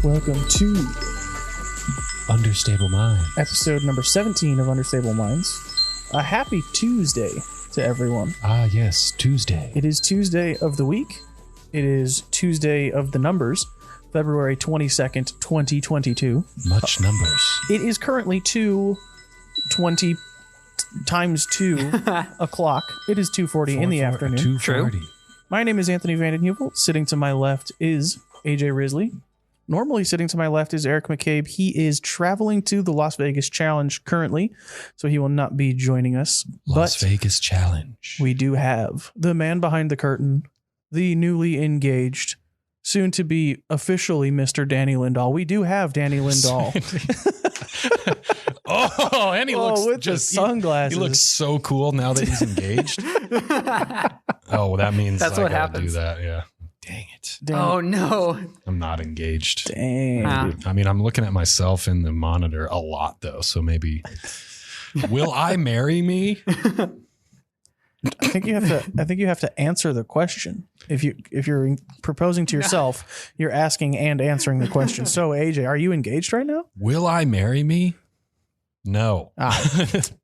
Welcome to Understable Minds. episode number 17 of Understable Minds. A happy Tuesday to everyone. Ah, yes, Tuesday. It is Tuesday of the week. It is Tuesday of the numbers, February 22nd, 2022. Much numbers. It is currently 2:20 times 2 o'clock. It is 2:40 in the afternoon. 2:40. My name is Anthony Vandenheuvel. Sitting to my left is AJ Risley. Normally sitting to my left is Eric McCabe. He is traveling to the Las Vegas Challenge currently, so he will not be joining us. Las Vegas Challenge. We do have the man behind the curtain, the newly engaged, soon to be officially Mr. Danny Lindahl. We do have Danny Lindahl. Oh, and he looks with just the sunglasses. He looks so cool now that he's engaged. Oh, that means That's I what gotta happens. do that. Yeah. Dang it. Oh no. I'm not engaged. Dang. Huh. I mean, I'm looking at myself in the monitor a lot though, so maybe will I marry me? I think you have to answer the question. If you're proposing to yourself, you're asking and answering the question. So AJ, are you engaged right now? Will I marry me? No.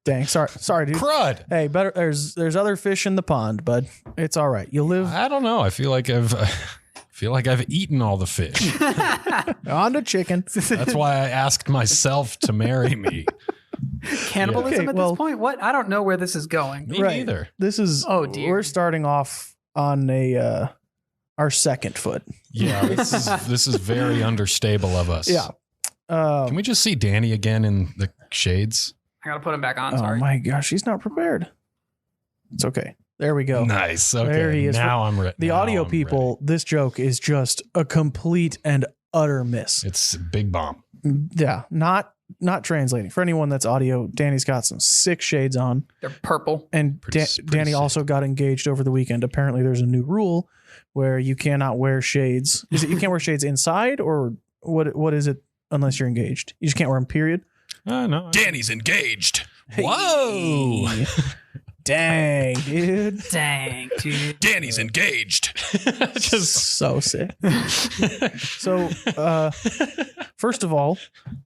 Dang, sorry, dude. Crud. Hey, better. There's other fish in the pond, bud. It's all right. You'll live I don't know. I feel like I've eaten all the fish. on to chicken. That's why I asked myself to marry me. Cannibalism Okay, at well- this point? What? I don't know where this is going. Me Right. neither. This is. Oh, dear. We're starting off on our second foot. Yeah, this is very understable of us. Yeah. Can we just see Danny again in the shades? I gotta put him back on. Oh Sorry. my gosh, he's not prepared. It's okay. There we go. Nice. Okay. There he is. Now I'm ready. The audio people, this joke is just a complete and utter miss. It's a big bomb. Yeah, not translating. For anyone that's audio, Danny's got some sick shades on. They're purple. And Pretty Danny sick. also got engaged over the weekend. Apparently there's a new rule where you cannot wear shades. Is it you can't wear shades inside, or what is it unless you're engaged? You just can't wear them, period? No. Danny's engaged. Whoa. Hey. Dang, dude. Dang, dude. Danny's engaged. Just So sick. So, first of all,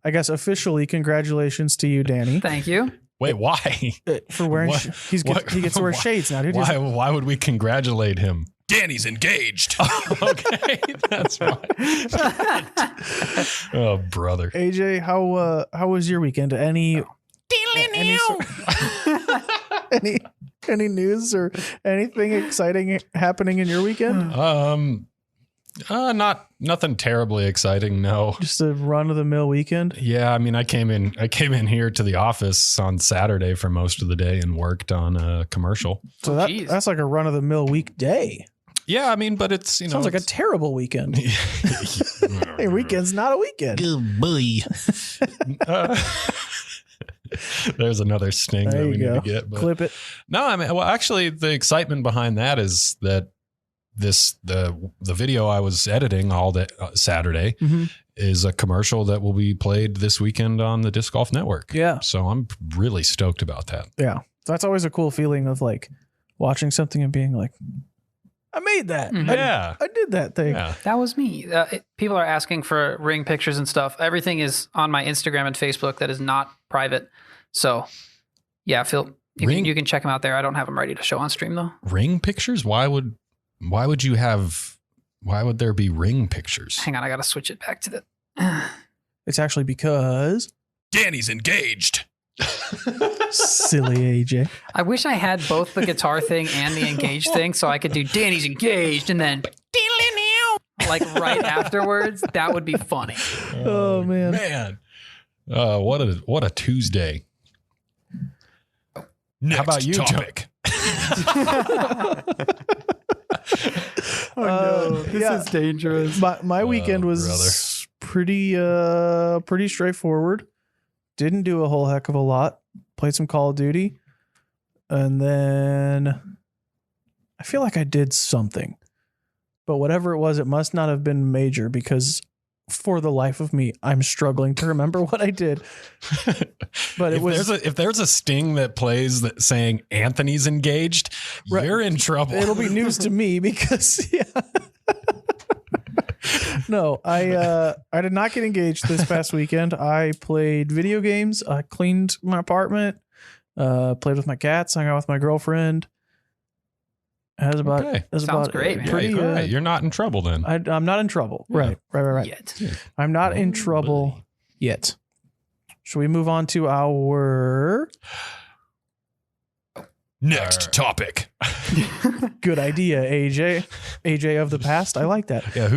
I guess officially congratulations to you, Danny, Thank you. wait, why? for wearing. What? He gets to wear shades now, dude. Why would we congratulate him? Danny's engaged. Okay, that's right. Oh, brother. AJ, how was your weekend? Any any news or anything exciting happening in your weekend? Nothing terribly exciting. No. Just a run of the mill weekend. Yeah, I mean, I came in here to the office on Saturday for most of the day and worked on a commercial. So geez. that's like a run of the mill weekday. Yeah, I mean, but it's Sounds like a terrible weekend. Hey, weekend's not a weekend. Good boy. There's another sting There that we you go. need to get. But Clip it. no, I mean, well, actually, the excitement behind that is that the video I was editing all day Saturday is a commercial that will be played this weekend on the Disc Golf Network. Yeah. So I'm really stoked about that. Yeah. That's always a cool feeling of like watching something and being like, I made that. Mhm. Yeah. I did that thing. Yeah. That was me. People are asking for ring pictures and stuff. Everything is on my Instagram and Facebook that is not private. So, yeah, you can check them out there. I don't have them ready to show on stream though. Ring pictures? Why would there be ring pictures? Hang on, I gotta switch it back to the. It's actually because Danny's engaged. silly AJ. I wish I had both the guitar thing and the engaged thing, so I could do Danny's engaged and then like right afterwards. That would be funny. Oh man. Man. What a Tuesday. Next How about you, topic? This is dangerous. My weekend was pretty straightforward. Didn't do a whole heck of a lot. Played some Call of Duty. And then I feel like I did something. But whatever it was, it must not have been major because for the life of me, I'm struggling to remember what I did. But if there's a sting that plays that saying Anthony's engaged, Right. you're in trouble. It'll be news to me because No, I did not get engaged this past weekend. I played video games. I cleaned my apartment. Played with my cats. Hung out with my girlfriend. That's about. Okay. That's Sounds about great, it. man. Pretty. All right. You're not in trouble then. I'm not in trouble. Yeah. Right. Yet. I'm not in trouble yet. Should we move on to our Next topic. good idea, AJ? AJ of the past. I like that. Yeah.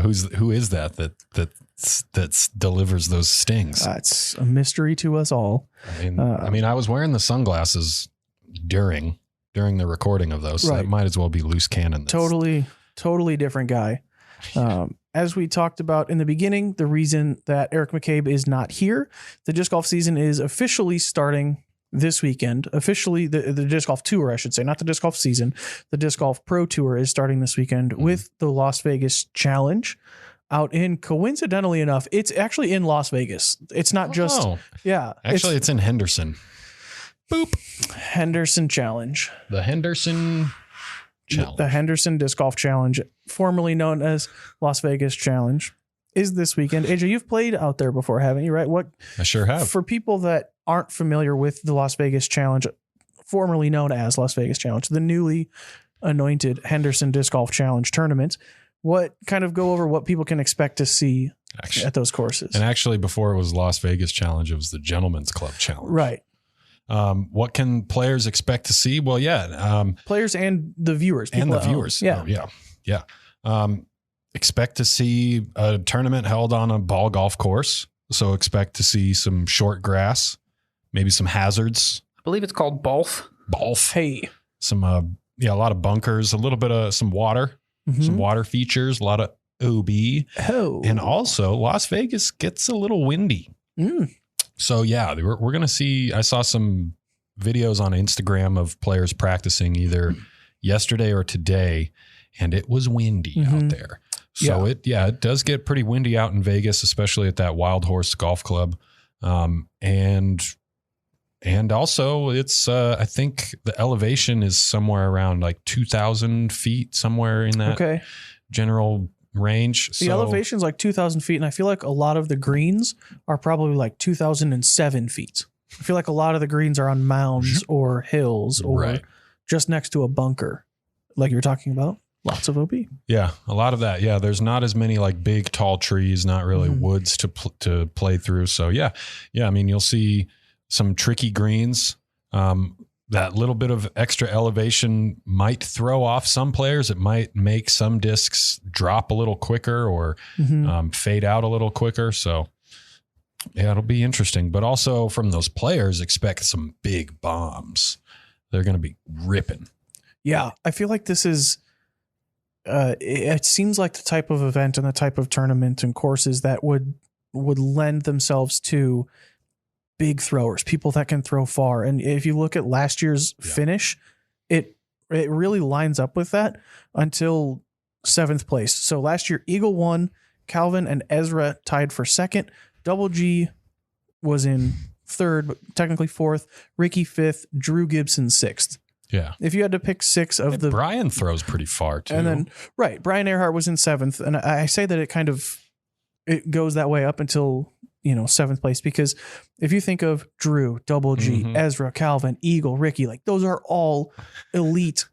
Who is that delivers those stings? It's a mystery to us all. I mean, I was wearing the sunglasses during the recording of those, so Right. it might as well be loose cannon. Totally different guy. As we talked about in the beginning, the reason that Eric McCabe is not here, the disc golf season is officially starting this weekend. Officially, the disc golf tour, I should say, not the disc golf season. The disc golf pro tour is starting this weekend with the Las Vegas Challenge out in, coincidentally enough, it's actually in Las Vegas. It's not just, Actually, it's in Henderson. Boop. Henderson Challenge. The Henderson Challenge. The Henderson Disc Golf Challenge, formerly known as Las Vegas Challenge, is this weekend. AJ, you've played out there before, haven't you? Right? I sure have. For people that aren't familiar with the Las Vegas Challenge, formerly known as Las Vegas Challenge, the newly anointed Henderson Disc Golf Challenge tournament, what kind of go over what people can expect to see at those courses? And actually, before it was Las Vegas Challenge, it was the Gentleman's Club Challenge. Right. What can players expect to see? Well, players and the viewers. And the viewers. Expect to see a tournament held on a ball golf course. So expect to see some short grass, maybe some hazards. I believe it's called Balf. Hey. Some, a lot of bunkers, a little bit of some water, some water features, a lot of OB. Oh. And also Las Vegas gets a little windy. So we're going to see, I saw some videos on Instagram of players practicing either yesterday or today, and it was windy out there. So it does get pretty windy out in Vegas, especially at that Wild Horse Golf Club. And also it's, I think the elevation is somewhere around like 2,000 feet, somewhere in that general range. The elevation's like 2,000 feet, and I feel like a lot of the greens are probably like 2,007 feet. I feel like a lot of the greens are on mounds or hills or just next to a bunker, like you're talking about. Lots of OB. Yeah, a lot of that. Yeah, there's not as many like big, tall trees, not really woods to play through. So I mean, you'll see some tricky greens. That little bit of extra elevation might throw off some players. It might make some discs drop a little quicker or fade out a little quicker. So it'll be interesting. But also from those players, expect some big bombs. They're going to be ripping. Yeah, I feel like this is, it seems like the type of event and the type of tournament and courses that would lend themselves to big throwers, people that can throw far. And if you look at last year's finish, it really lines up with that until 7th place. So last year, Eagle won, Calvin and Ezra tied for 2nd. Double G was in 3rd, but technically 4th. Ricky 5th, Drew Gibson 6th. Yeah. If you had to pick 6 of the... Brian throws pretty far too. And then, Brian Earhart was in 7th. And I say that it goes that way up until, 7th place, because if you think of Drew, Double G, Ezra, Calvin, Eagle, Ricky, like those are all elite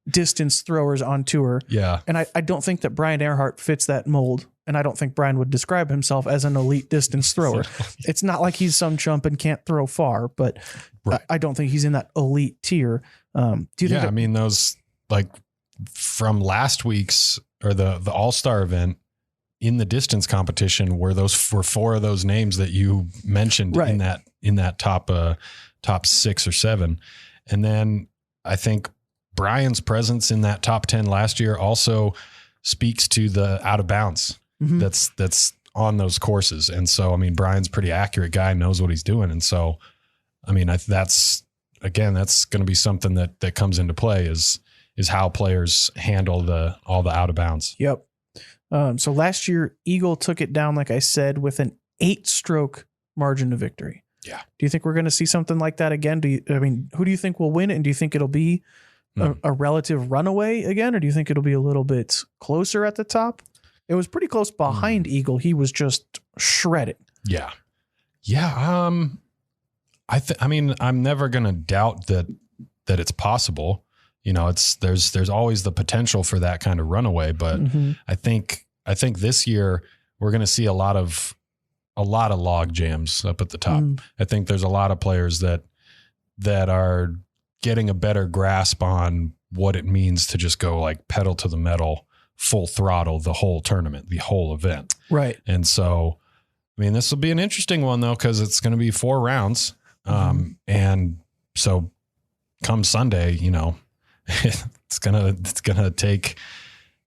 distance throwers on tour. Yeah. And I don't think that Brian Earhart fits that mold. And I don't think Brian would describe himself as an elite distance thrower. It's not like he's some chump and can't throw far, but I don't think he's in that elite tier. Do you think? I mean, those like from last week's or the All-Star event in the distance competition were 4 of those names that you mentioned in that top 6 or 7. And then I think Brian's presence in that top 10 last year also speaks to the out of bounds that's on those courses. And so, I mean, Brian's a pretty accurate guy, knows what he's doing. And so, I mean, that's going to be something that comes into play is how players handle all the out of bounds. Yep. So last year, Eagle took it down, like I said, with an 8-stroke margin of victory. Yeah. Do you think we're going to see something like that again? Who do you think will win it? And do you think it'll be a relative runaway again, or do you think it'll be a little bit closer at the top? It was pretty close behind Eagle. He was just shredding. Yeah. I mean, I'm never going to doubt that it's possible. You know, there's always the potential for that kind of runaway, but I think this year we're going to see a lot of log jams up at the top. I think there's a lot of players that are getting a better grasp on what it means to just go like pedal to the metal, full throttle, the whole tournament, the whole event. Right. And so, I mean, this will be an interesting one though, because it's going to be 4 rounds. And so come Sunday, you know, it's gonna take,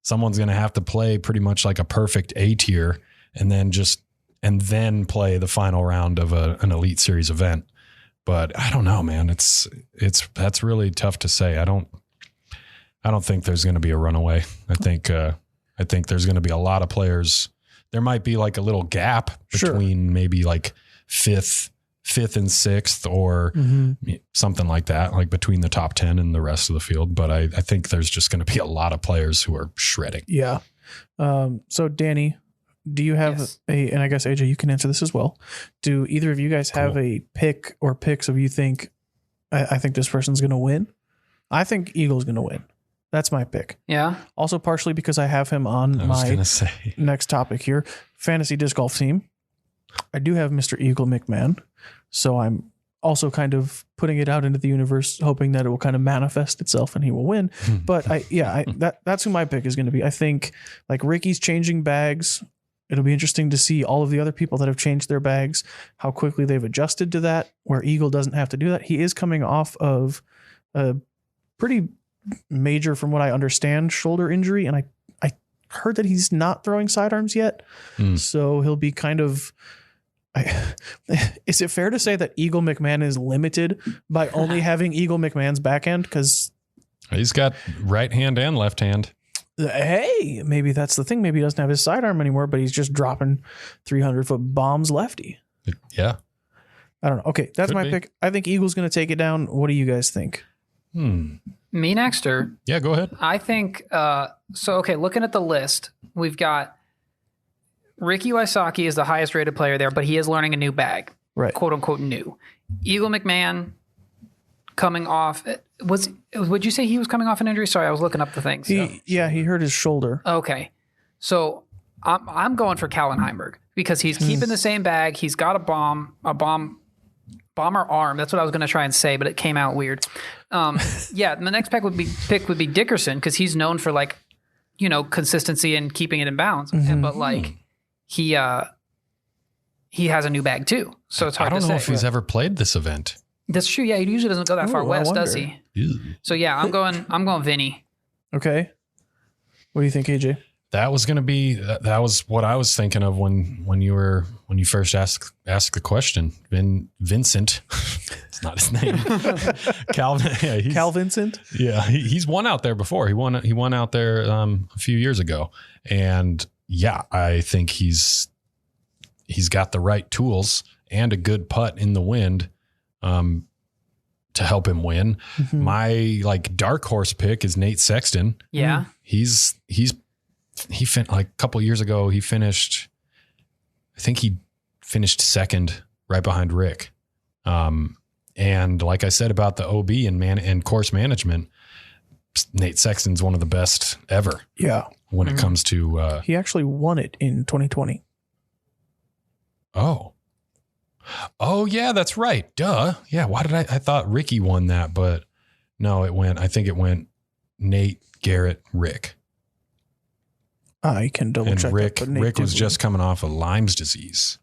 someone's going to have to play pretty much like a perfect A tier and then play the final round of an Elite Series event. But I don't know, man. That's really tough to say. I don't think there's going to be a runaway. I think there's going to be a lot of players. There might be like a little gap between maybe like fifth and sixth or something like that, like between the top 10 and the rest of the field. But I think there's just going to be a lot of players who are shredding. Yeah. So Danny, do you have and I guess AJ, you can answer this as well. Do either of you guys have a pick or picks of you think, I think this person's going to win? I think Eagle's going to win. That's my pick. Yeah. Also partially because I have him on my next topic here, fantasy disc golf team. I do have Mr. Eagle McMahon. So I'm also kind of putting it out into the universe, hoping that it will kind of manifest itself and he will win. But that's who my pick is going to be. I think like Ricky's changing bags. It'll be interesting to see all of the other people that have changed their bags, how quickly they've adjusted to that, where Eagle doesn't have to do that. He is coming off of a pretty major, from what I understand, shoulder injury. And I heard that he's not throwing sidearms yet. So he'll be kind of, is it fair to say that Eagle McMahon is limited by only having Eagle McMahon's backhand? Because he's got right hand and left hand. Hey, maybe that's the thing. Maybe he doesn't have his sidearm anymore, but he's just dropping 300-foot bombs lefty. Yeah. I don't know. Okay, that's my pick. I think Eagle's going to take it down. What do you guys think? Me next, or? Yeah, go ahead. I think, looking at the list, we've got Ricky Wysocki is the highest rated player there, but he is learning a new bag. Right. Quote unquote new. Eagle McMahon coming off, would you say he was coming off an injury? Sorry, I was looking up the things. He hurt his shoulder. Okay. So I'm going for Calvin Heimberg because he's keeping the same bag. He's got a bomber arm. That's what I was going to try and say, but it came out weird. The next pick would be Dickerson because he's known for like, you know, consistency and keeping it in bounds. But like he has a new bag too. So it's hard to say. I don't know if he's ever played this event. That's true. Yeah, he usually doesn't go that far west, does he? Ew. So yeah, I'm going Vinny. Okay. What do you think, AJ? That was going to be, that was what I was thinking of when you first asked the question. Vincent, it's not his name. Calvin. Yeah, Cal Vincent. Yeah. He's won out there before. He won out there a few years ago. And yeah, I think he's got the right tools and a good putt in the wind to help him win. My like dark horse pick is Nate Sexton. Yeah. He like a couple of years ago, he finished second right behind Rick. And like I said about the OB and course management, Nate Sexton's one of the best ever. Yeah. When it comes to, he actually won it in 2020. Oh yeah, that's right. Duh. Yeah. Why did I thought Ricky won that, but no, I think it went Nate, Garrett, Rick. I can double check. Rick was just coming off of Lyme's disease.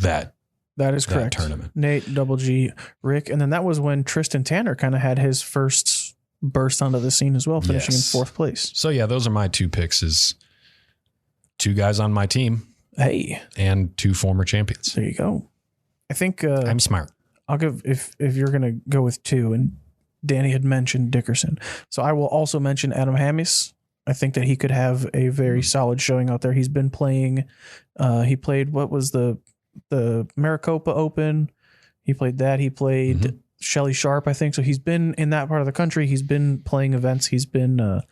That is correct. Tournament. Nate, double G, Rick. And then that was when Tristan Tanner kind of had his first burst onto the scene as well, finishing in 4th place. So yeah, those are my 2 picks, is 2 guys on my team. Hey. And 2 former champions. There you go. I think I'm smart. I'll give, if you're going to go with 2, and Danny had mentioned Dickerson. So I will also mention Adam Hammis. I think that he could have a very solid showing out there. He's been playing, he played, what was the Maricopa Open? He played that. He played Shelly Sharp, I think. So he's been in that part of the country. He's been playing events. He's been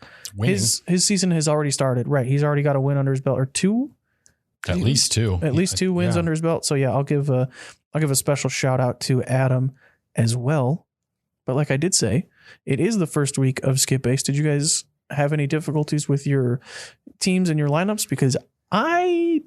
his season has already started. Right. He's already got a win under his belt, or two. At least two. At least two wins under his belt. So yeah, I'll give a special shout out to Adam as well. But like I did say, it is the first week of Skip Base. Did you guys have any difficulties with your teams and your lineups? Because I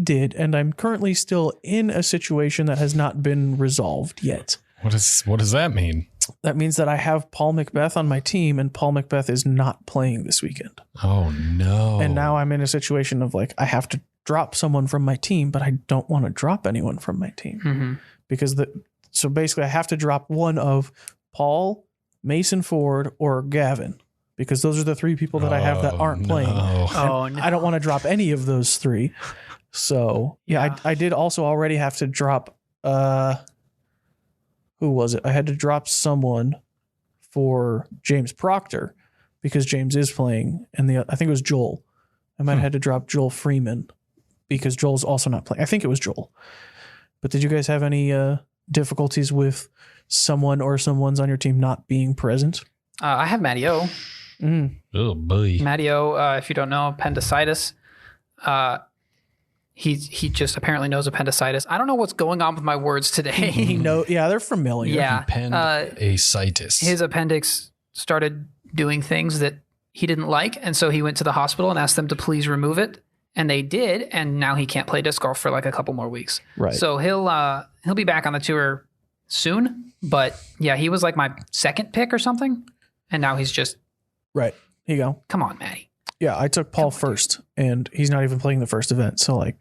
did, and I'm currently still in a situation that has not been resolved yet. What does that mean? That means that I have Paul Macbeth on my team, and Paul Macbeth is not playing this weekend. Oh no. And now I'm in a situation of like, I have to drop someone from my team, but I don't want to drop anyone from my team because so basically I have to drop one of Paul, Mason Ford, or Gavin, because those are the three people that I have that aren't playing. Oh, no. I don't want to drop any of those three. So yeah. I did also already have to drop, who was it? I had to drop someone for James Proctor because James is playing, and I think it was Joel. I might have had to drop Joel Freeman because Joel's also not playing. I think it was Joel. But did you guys have any difficulties with someone or someone's on your team not being present? I have Matty O. Oh boy. Matty O, if you don't know, appendicitis. He just apparently knows appendicitis. I don't know what's going on with my words today. Yeah, they're familiar. Yeah. Appendicitis. His appendix started doing things that he didn't like, and so he went to the hospital and asked them to please remove it, and they did, and now he can't play disc golf for like a couple more weeks. Right. So he'll be back on the tour soon, but yeah, he was like my second pick or something, and now he's just right. Here you go. Come on, Matty. Yeah, I took Paul first, and he's not even playing the first event, so like,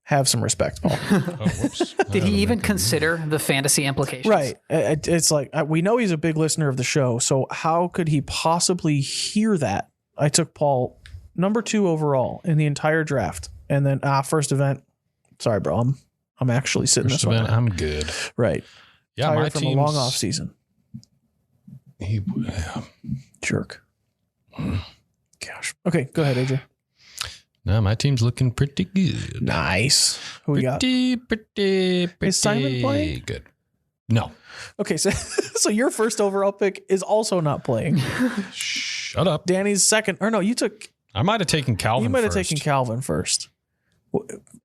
have some respect, Paul. Whoops. Did he even consider the fantasy implications? Right. It's like, we know he's a big listener of the show, so how could he possibly hear that? I took Paul number 2 overall in the entire draft, and then first event. Sorry, bro. I'm actually sitting First this one event, out. I'm good. Right. Yeah, tired my from team's a long off season. Jerk. Gosh. Okay, go ahead, AJ. No, my team's looking pretty good. Nice. Who we got? Pretty. Is Simon playing? Good. No. Okay, so your first overall pick is also not playing. Shut up. Danny's second. Or no, you took. I might have taken Calvin. You might have first. taken Calvin first.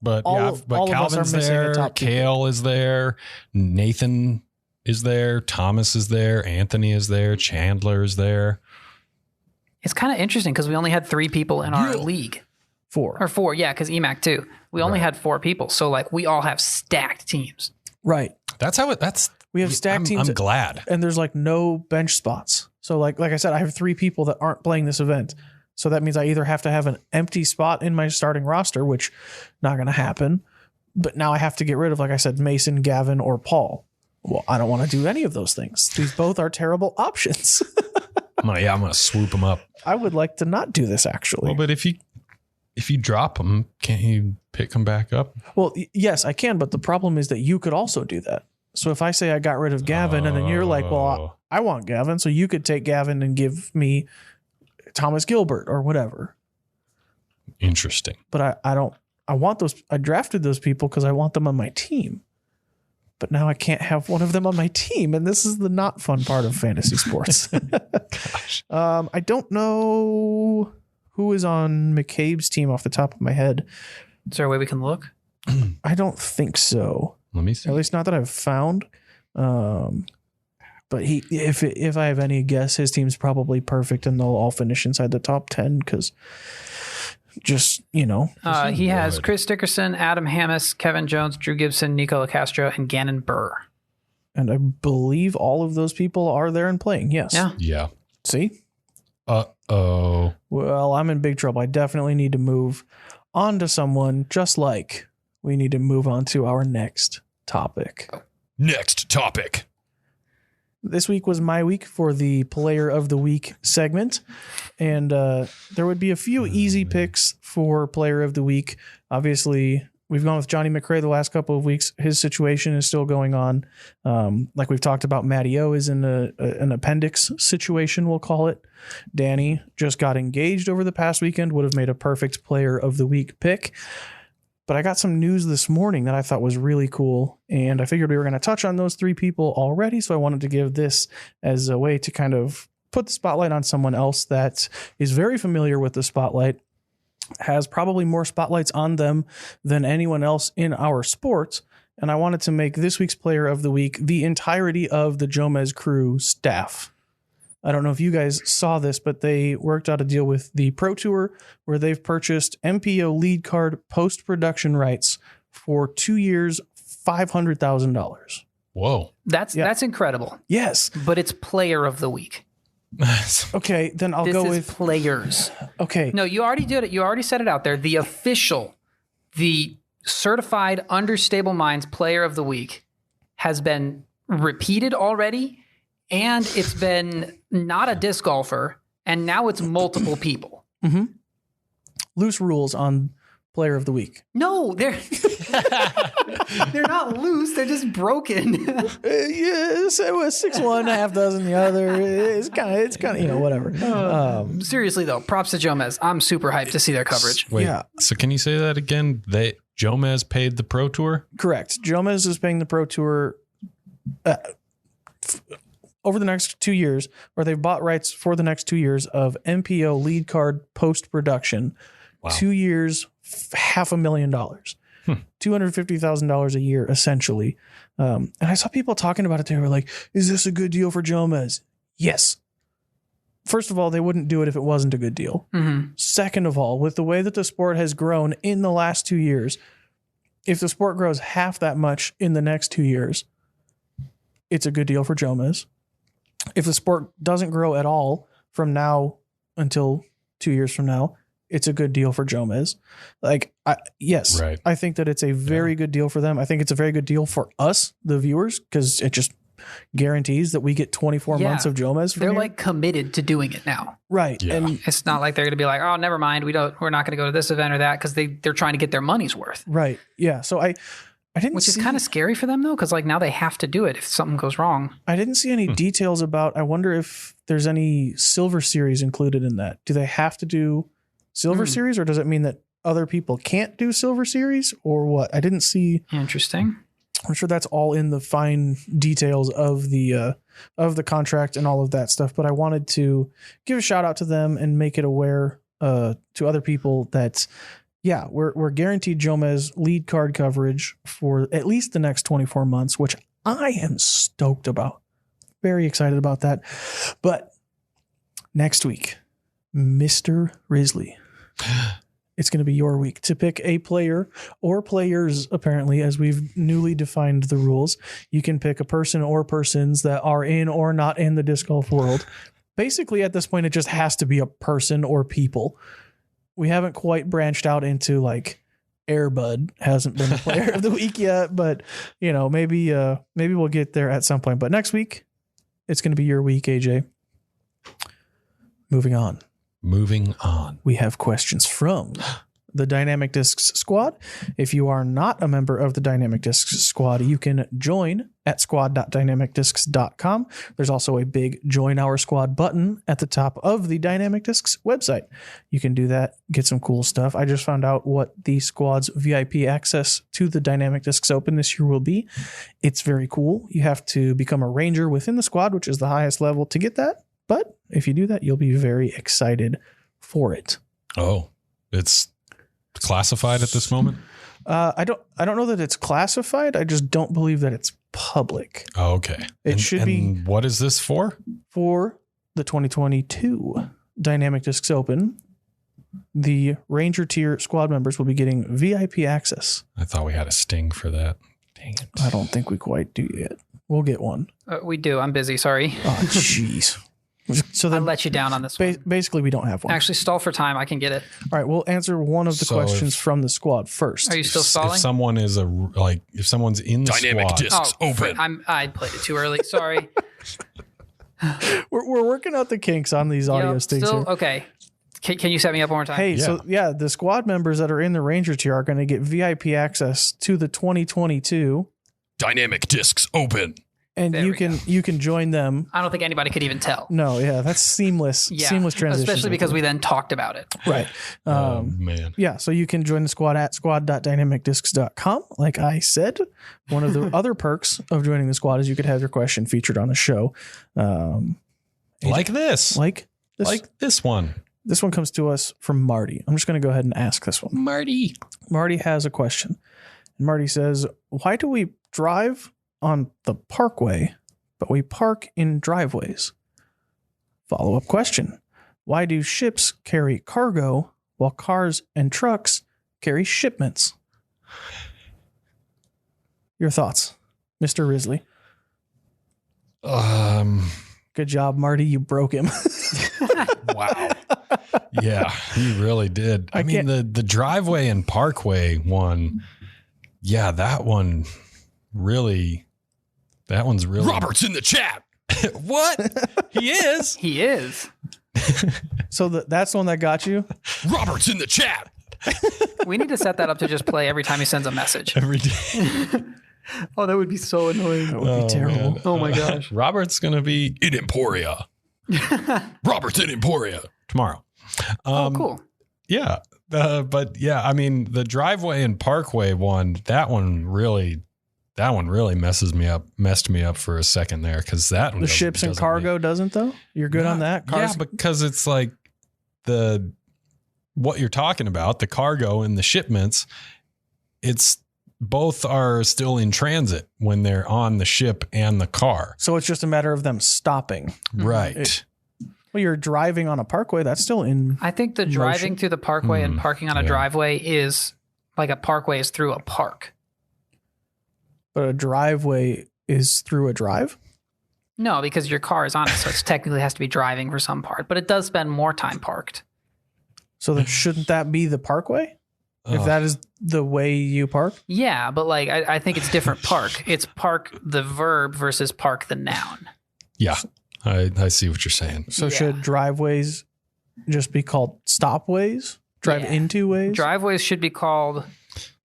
But all yeah, of Calvin's us are missing there. a top two. Kale is there. Nathan is there. Thomas is there. Anthony is there. Chandler is there. It's kind of interesting because we only had 3 people in our league. 4. Or 4, yeah, because EMAC too. We only had 4 people. So like we all have stacked teams. Right. That's how it We have stacked teams. I'm glad. And there's like no bench spots. So like I said, I have 3 people that aren't playing this event. So that means I either have to have an empty spot in my starting roster, which not going to happen. But now I have to get rid of, like I said, Mason, Gavin, or Paul. Well, I don't want to do any of those things. These both are terrible options. I'm gonna swoop them up. I would like to not do this actually. Well, but if you drop them, can't you pick them back up? Well, yes, I can. But the problem is that you could also do that. So if I say I got rid of Gavin and then you're like, well, I want Gavin. So you could take Gavin and give me Thomas Gilbert or whatever. Interesting. But I want those. I drafted those people because I want them on my team. But now I can't have one of them on my team. And this is the not fun part of fantasy sports. Gosh. I don't know who is on McCabe's team off the top of my head. Is there a way we can look? I don't think so. Let me see. At least not that I've found. But if I have any guess, his team's probably perfect and they'll all finish inside the top 10 because just, he has Chris Dickerson, Adam Hammis, Kevin Jones, Drew Gibson, Nico LaCastro, and Gannon Burr. And I believe all of those people are there and playing. Yes. Yeah. See? Uh-oh. Well, I'm in big trouble. I definitely need to move on to someone, just like we need to move on to our next topic. Next topic. This week was my week for the Player of the Week segment, and there would be a few easy picks for Player of the Week. Obviously, we've gone with Johnny McRae the last couple of weeks. His situation is still going on. Like we've talked about, Matty O is in an appendix situation, we'll call it. Danny just got engaged over the past weekend, would have made a perfect Player of the Week pick. But I got some news this morning that I thought was really cool, and I figured we were going to touch on those 3 people already, so I wanted to give this as a way to kind of put the spotlight on someone else that is very familiar with the spotlight, has probably more spotlights on them than anyone else in our sport, and I wanted to make this week's Player of the Week the entirety of the Jomez crew staff. I don't know if you guys saw this, but they worked out a deal with the Pro Tour where they've purchased MPO lead card post-production rights for 2 years, $500,000. Whoa. That's incredible. Yes. But it's Player of the Week. Okay, then I'll go with players. Okay. No, you already did it. You already said it out there. The certified Understable Minds Player of the Week has been repeated already. And it's been not a disc golfer, and now it's multiple people. Mm-hmm. Loose rules on Player of the Week. No, they're not loose. They're just broken. Yes, it was 6-1, half dozen the other. It's kind of whatever. Seriously though, props to Jomez. I'm super hyped to see their coverage. Wait, yeah. So can you say that again? Jomez paid the Pro Tour? Correct. Jomez is paying the Pro Tour over the next 2 years, or they've bought rights for the next 2 years of MPO lead card post-production. Wow. 2 years, $500,000, $250,000 a year, essentially. And I saw people talking about it. They were like, is this a good deal for Jomez? Yes. First of all, they wouldn't do it if it wasn't a good deal. Mm-hmm. Second of all, with the way that the sport has grown in the last 2 years, if the sport grows half that much in the next 2 years, it's a good deal for Jomez. If the sport doesn't grow at all from now until 2 years from now, it's a good deal for Jomez. Yes, right. I think that it's a very good deal for them. I think it's a very good deal for us, the viewers, because it just guarantees that we get 24 months of Jomez. They're like committed to doing it now. Right. Yeah. And it's not like they're going to be like, oh, never mind. We're not going to go to this event or that, because they're trying to get their money's worth. Right. Yeah. So I didn't Which is kind of scary for them, though, because now they have to do it if something goes wrong. I didn't see any details about, I wonder if there's any Silver Series included in that. Do they have to do Silver Series, or does it mean that other people can't do Silver Series, or what? I didn't see. Interesting. I'm sure that's all in the fine details of the contract and all of that stuff. But I wanted to give a shout out to them and make it aware to other people that, yeah, we're guaranteed Jomez lead card coverage for at least the next 24 months, which I am stoked about. Very excited about that. But next week, Mr. Risley, it's going to be your week to pick a player or players, apparently, as we've newly defined the rules. You can pick a person or persons that are in or not in the disc golf world. Basically, at this point, it just has to be a person or people. We haven't quite branched out into like Airbud hasn't been the Player of the Week yet, but maybe we'll get there at some point. But next week, it's going to be your week, AJ. Moving on. We have questions from the Dynamic Discs Squad. If you are not a member of the Dynamic Discs Squad, you can join at squad.dynamicdiscs.com. There's also a big Join Our Squad button at the top of the Dynamic Discs website. You can do that, get some cool stuff. I just found out what the squad's VIP access to the Dynamic Discs Open this year will be. It's very cool. You have to become a ranger within the squad, which is the highest level to get that. But if you do that, you'll be very excited for it. Oh, it's classified at this moment? I don't know that it's classified. I just don't believe that it's public. Oh, okay. It should be. What is this for? For the 2022 Dynamic Discs Open, the Ranger tier squad members will be getting VIP access. I thought we had a sting for that. Dang it. I don't think we quite do yet. We'll get one. We do. I'm busy. Sorry. Oh, jeez. So then I let you down on this one. Basically, we don't have one. Actually, stall for time. I can get it. All right, we'll answer one of the questions from the squad first. Are you still stalling? If someone is if someone's in the Dynamic squad, Discs Open. I played it too early. Sorry. We're working out the kinks on these audio stinks here. Okay. Can you set me up one more time? Hey, the squad members that are in the Ranger tier are going to get VIP access to the 2022 Dynamic Discs Open. And There you can join them. I don't think anybody could even tell. No, yeah, that's seamless. Yeah, Seamless transition. especially because we then talked about it. Right. Man. Yeah, so you can join the squad at squad.dynamicdiscs.com. Like I said, one of the other perks of joining the squad is you could have your question featured on the show. Like this. Like this one. This one comes to us from Marty. I'm just going to go ahead and ask this one. Marty. Marty has a question. And Marty says, why do we drive on the Parkway, but we park in driveways? Follow-up question. Why do ships carry cargo while cars and trucks carry shipments? Your thoughts, Mr. Risley? Good job, Marty. You broke him. Wow. Yeah, he really did. I mean, the driveway and Parkway one, yeah, that one's really. Robert's in the chat. What? He is. He is. So that's the one that got you? Robert's in the chat. We need to set that up to just play every time he sends a message. Every day. Oh, that would be so annoying. That would be terrible. Man. Oh my gosh. Robert's going to be in Emporia. Robert's in Emporia tomorrow. Oh, cool. Yeah. But yeah, I mean, the driveway and Parkway one, that one really messed me up for a second there. Cause that one the ships and cargo doesn't though. You're good on that. Yeah, because it's like what you're talking about, the cargo and the shipments, it's both are still in transit when they're on the ship and the car. So it's just a matter of them stopping. Right. Well, you're driving on a parkway. That's still in. I think the driving through the parkway and parking on a driveway is like a parkway is through a park. But a driveway is through a drive? No, because your car is on it, so it technically has to be driving for some part. But it does spend more time parked. So then shouldn't that be the parkway? If that is the way you park? Yeah, but like I think it's different park. It's park the verb versus park the noun. Yeah, I see what you're saying. So should driveways just be called stopways? Drive into ways? Driveways should be called.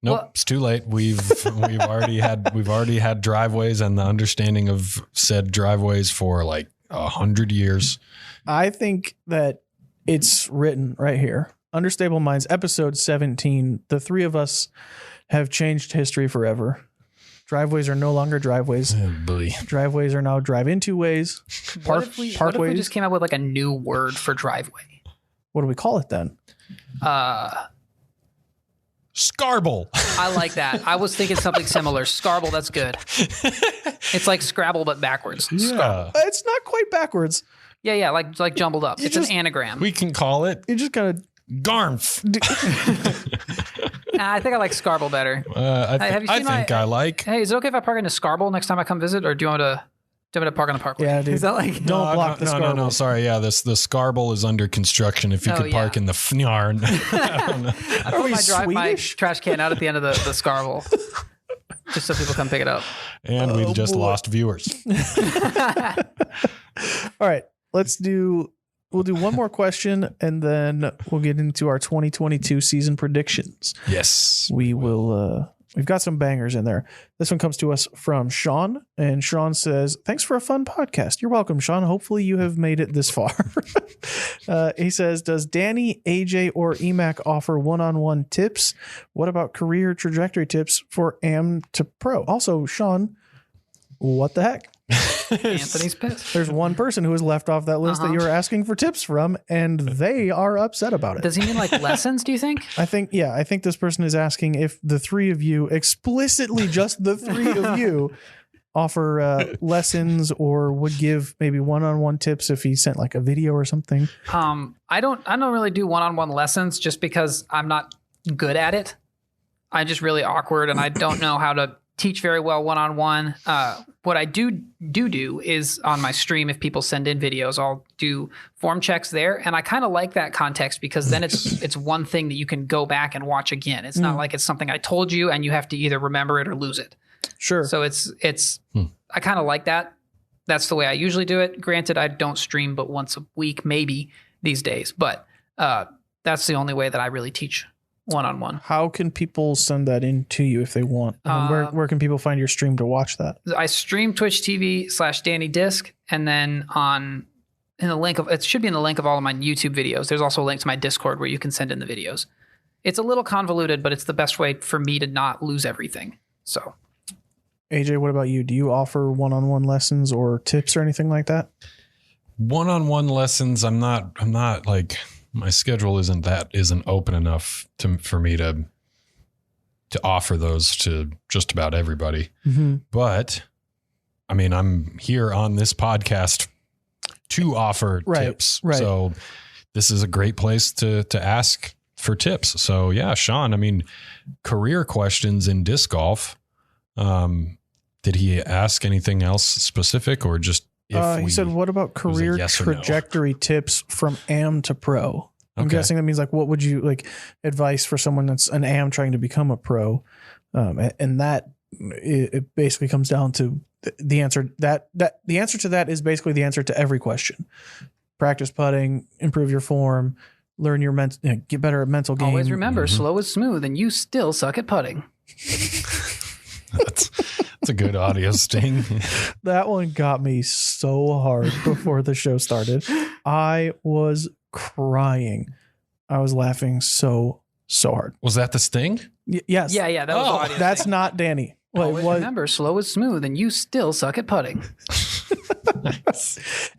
Nope, it's too late. We've already had driveways and the understanding of said driveways for like 100 years. I think that it's written right here. Understable Minds, episode 17. The three of us have changed history forever. Driveways are no longer driveways. Oh, boy. Driveways are now drive into ways. What if we just came up with like a new word for driveway? What do we call it then? Scarble. I like that. I was thinking something similar. Scarble, that's good. It's like Scrabble, but backwards. Yeah. It's not quite backwards. Yeah, like jumbled up. It's an anagram. We can call it. You just gotta Garmf. I think I like Scarble better. I like. Hey, is it okay if I park into Scarble next time I come visit, or do you want me to park on the parkway? Yeah, dude. Is that like Don't block the Scarble. No. Sorry, yeah, the Scarble is under construction. If you could park in the Fnjarn. I don't know. I put my trash can out at the end of the Scarble, just so people come pick it up. And we've just lost viewers. All right, we'll do one more question and then we'll get into our 2022 season predictions. Yes. We will, we've got some bangers in there. This one comes to us from Sean, and Sean says, thanks for a fun podcast. You're welcome, Sean. Hopefully you have made it this far. He says, does Danny, AJ, or EMAC offer one-on-one tips? What about career trajectory tips for AM to pro? Also, Sean, what the heck? Anthony's pissed. There's one person who was left off that list that you were asking for tips from, and they are upset about it. Does he mean like lessons, do you think? I think this person is asking if the three of you, explicitly just the three of you, offer lessons or would give maybe one-on-one tips if he sent like a video or something. I don't really do one-on-one lessons just because I'm not good at it. I'm just really awkward and I don't know how to teach very well one-on-one. What I do is on my stream, if people send in videos, I'll do form checks there. And I kind of like that context because then it's one thing that you can go back and watch again. It's not like it's something I told you and you have to either remember it or lose it. Sure. So I kind of like that. That's the way I usually do it. Granted, I don't stream but once a week, maybe these days, but that's the only way that I really teach one-on-one. How can people send that in to you if they want? And then where can people find your stream to watch that? I stream Twitch TV/Danny Disc, and then it should be in the link of all of my YouTube videos. There's also a link to my Discord where you can send in the videos. It's a little convoluted, but it's the best way for me to not lose everything. So, AJ, what about you? Do you offer one-on-one lessons or tips or anything like that? One-on-one lessons, I'm not like, my schedule isn't open enough for me to offer those to just about everybody. Mm-hmm. But I mean, I'm here on this podcast to offer tips. Right. So this is a great place to ask for tips. So yeah, Sean, I mean, career questions in disc golf. Did he ask anything else specific, or just he said, what about career trajectory tips from AM to pro? I'm guessing that means like, what would you like advice for someone that's an AM trying to become a pro? And that it basically comes down to the answer that the answer to that is basically the answer to every question. Practice putting, improve your form, learn your get better at mental game. Always remember, slow is smooth, and you still suck at putting. That's a good audio sting. That one got me so hard before the show started. I was crying. I was laughing so hard. Was that the sting? Yes. Yeah. That was the audio that's sting. Not Danny. Always remember, slow is smooth, and you still suck at putting.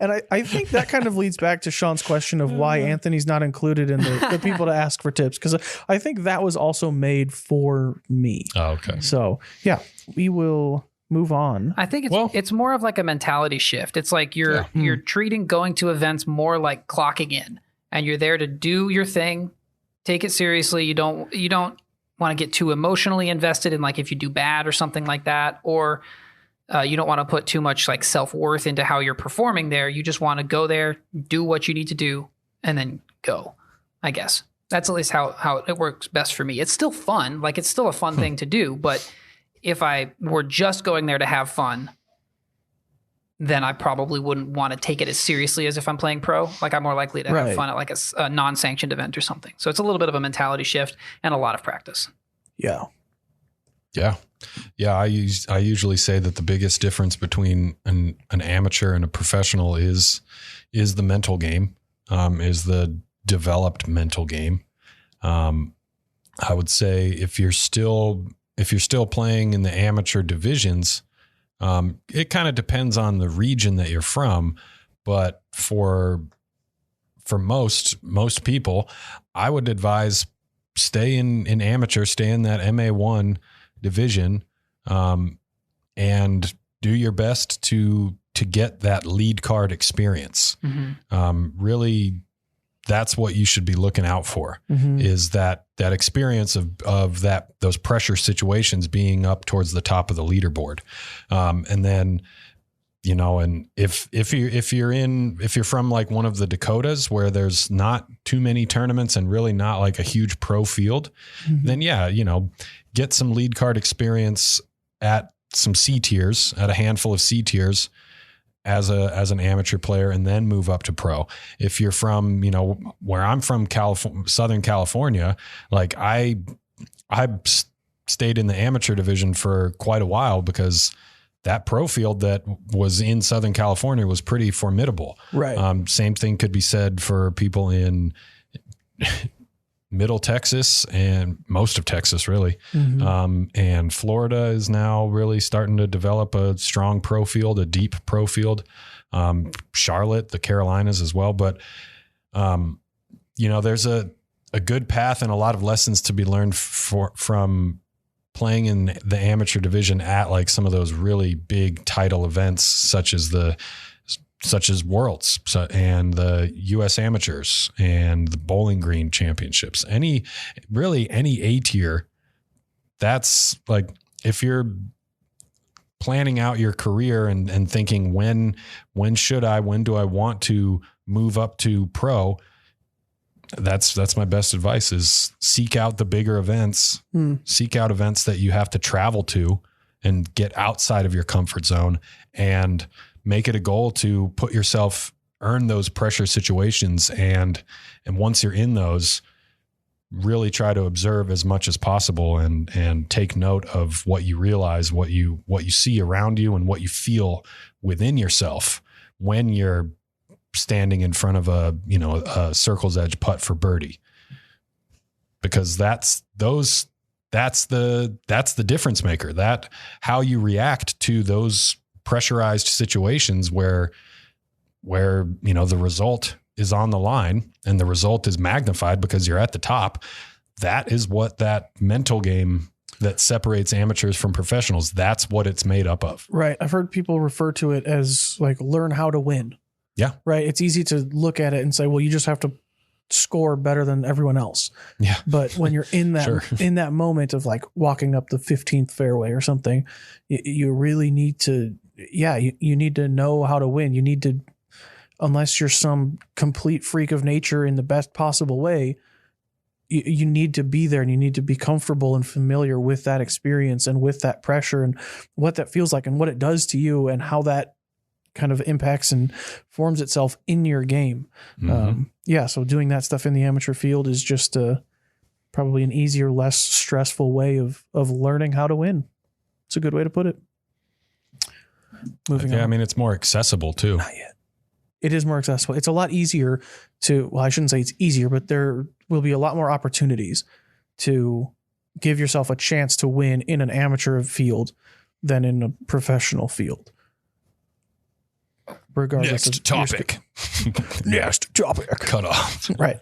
And I think that kind of leads back to Sean's question of why Anthony's not included in the people to ask for tips, because I think that was also made for me. Oh, okay. So yeah, we will move on. I think it's more of like a mentality shift. It's like you're treating going to events more like clocking in, and you're there to do your thing, take it seriously. You don't want to get too emotionally invested in like if you do bad or something like that, or you don't want to put too much like self-worth into how you're performing there. You just want to go there, do what you need to do, and then go, I guess. That's at least how it works best for me. It's still fun. Like it's still a fun thing to do. But if I were just going there to have fun, then I probably wouldn't want to take it as seriously as if I'm playing pro. Like I'm more likely to have fun at like a non-sanctioned event or something. So it's a little bit of a mentality shift and a lot of practice. Yeah. I usually say that the biggest difference between an amateur and a professional is the mental game, is the developed mental game. I would say if you're still playing in the amateur divisions, it kind of depends on the region that you're from, but for most people, I would advise stay in amateur, stay in that MA1 division, and do your best to get that lead card experience. Mm-hmm. Really, that's what you should be looking out for, is that experience of those pressure situations being up towards the top of the leaderboard. And then, and if you're from like one of the Dakotas where there's not too many tournaments and really not like a huge pro field, then get some lead card experience at some C tiers, at a handful of C tiers as an amateur player, and then move up to pro. If you're from, where I'm from, Southern California, like I stayed in the amateur division for quite a while because that pro field that was in Southern California was pretty formidable. Right. Same thing could be said for people in Middle Texas and most of Texas, really. And Florida is now really starting to develop a strong pro field, a deep pro field. Charlotte, the Carolinas as well. But, there's a good path and a lot of lessons to be learned from playing in the amateur division at like some of those really big title events, such as Worlds and the U.S. Amateurs and the Bowling Green Championships. Any A tier. That's like, if you're planning out your career and thinking when do I want to move up to pro, that's my best advice, is seek out the bigger events, seek out events that you have to travel to and get outside of your comfort zone, and make it a goal to put yourself, earn those pressure situations. And once you're in those, really try to observe as much as possible and take note of what you realize, what you see around you, and what you feel within yourself when you're standing in front of a circle's edge putt for birdie, because that's the difference maker. That how you react to those pressurized situations where the result is on the line and the result is magnified because you're at the top. That is what that mental game that separates amateurs from professionals, that's what it's made up of. Right. I've heard people refer to it as like learn how to win. Yeah. Right. It's easy to look at it and say, well, you just have to score better than everyone else. Yeah. But when you're in that, Sure. in that moment of like walking up the 15th fairway or something, you really need to, you need to know how to win. You need to, unless you're some complete freak of nature in the best possible way, you need to be there and you need to be comfortable and familiar with that experience and with that pressure and what that feels like and what it does to you and how that kind of impacts and forms itself in your game. Mm-hmm. So doing that stuff in the amateur field is just probably an easier, less stressful way of learning how to win. It's a good way to put it. Moving on. I mean, it's more accessible too. Not yet. It is more accessible. It's a lot easier to, well, I shouldn't say it's easier, but there will be a lot more opportunities to give yourself a chance to win in an amateur field than in a professional field. Regardless Next of topic. Next topic. Cut off. Right.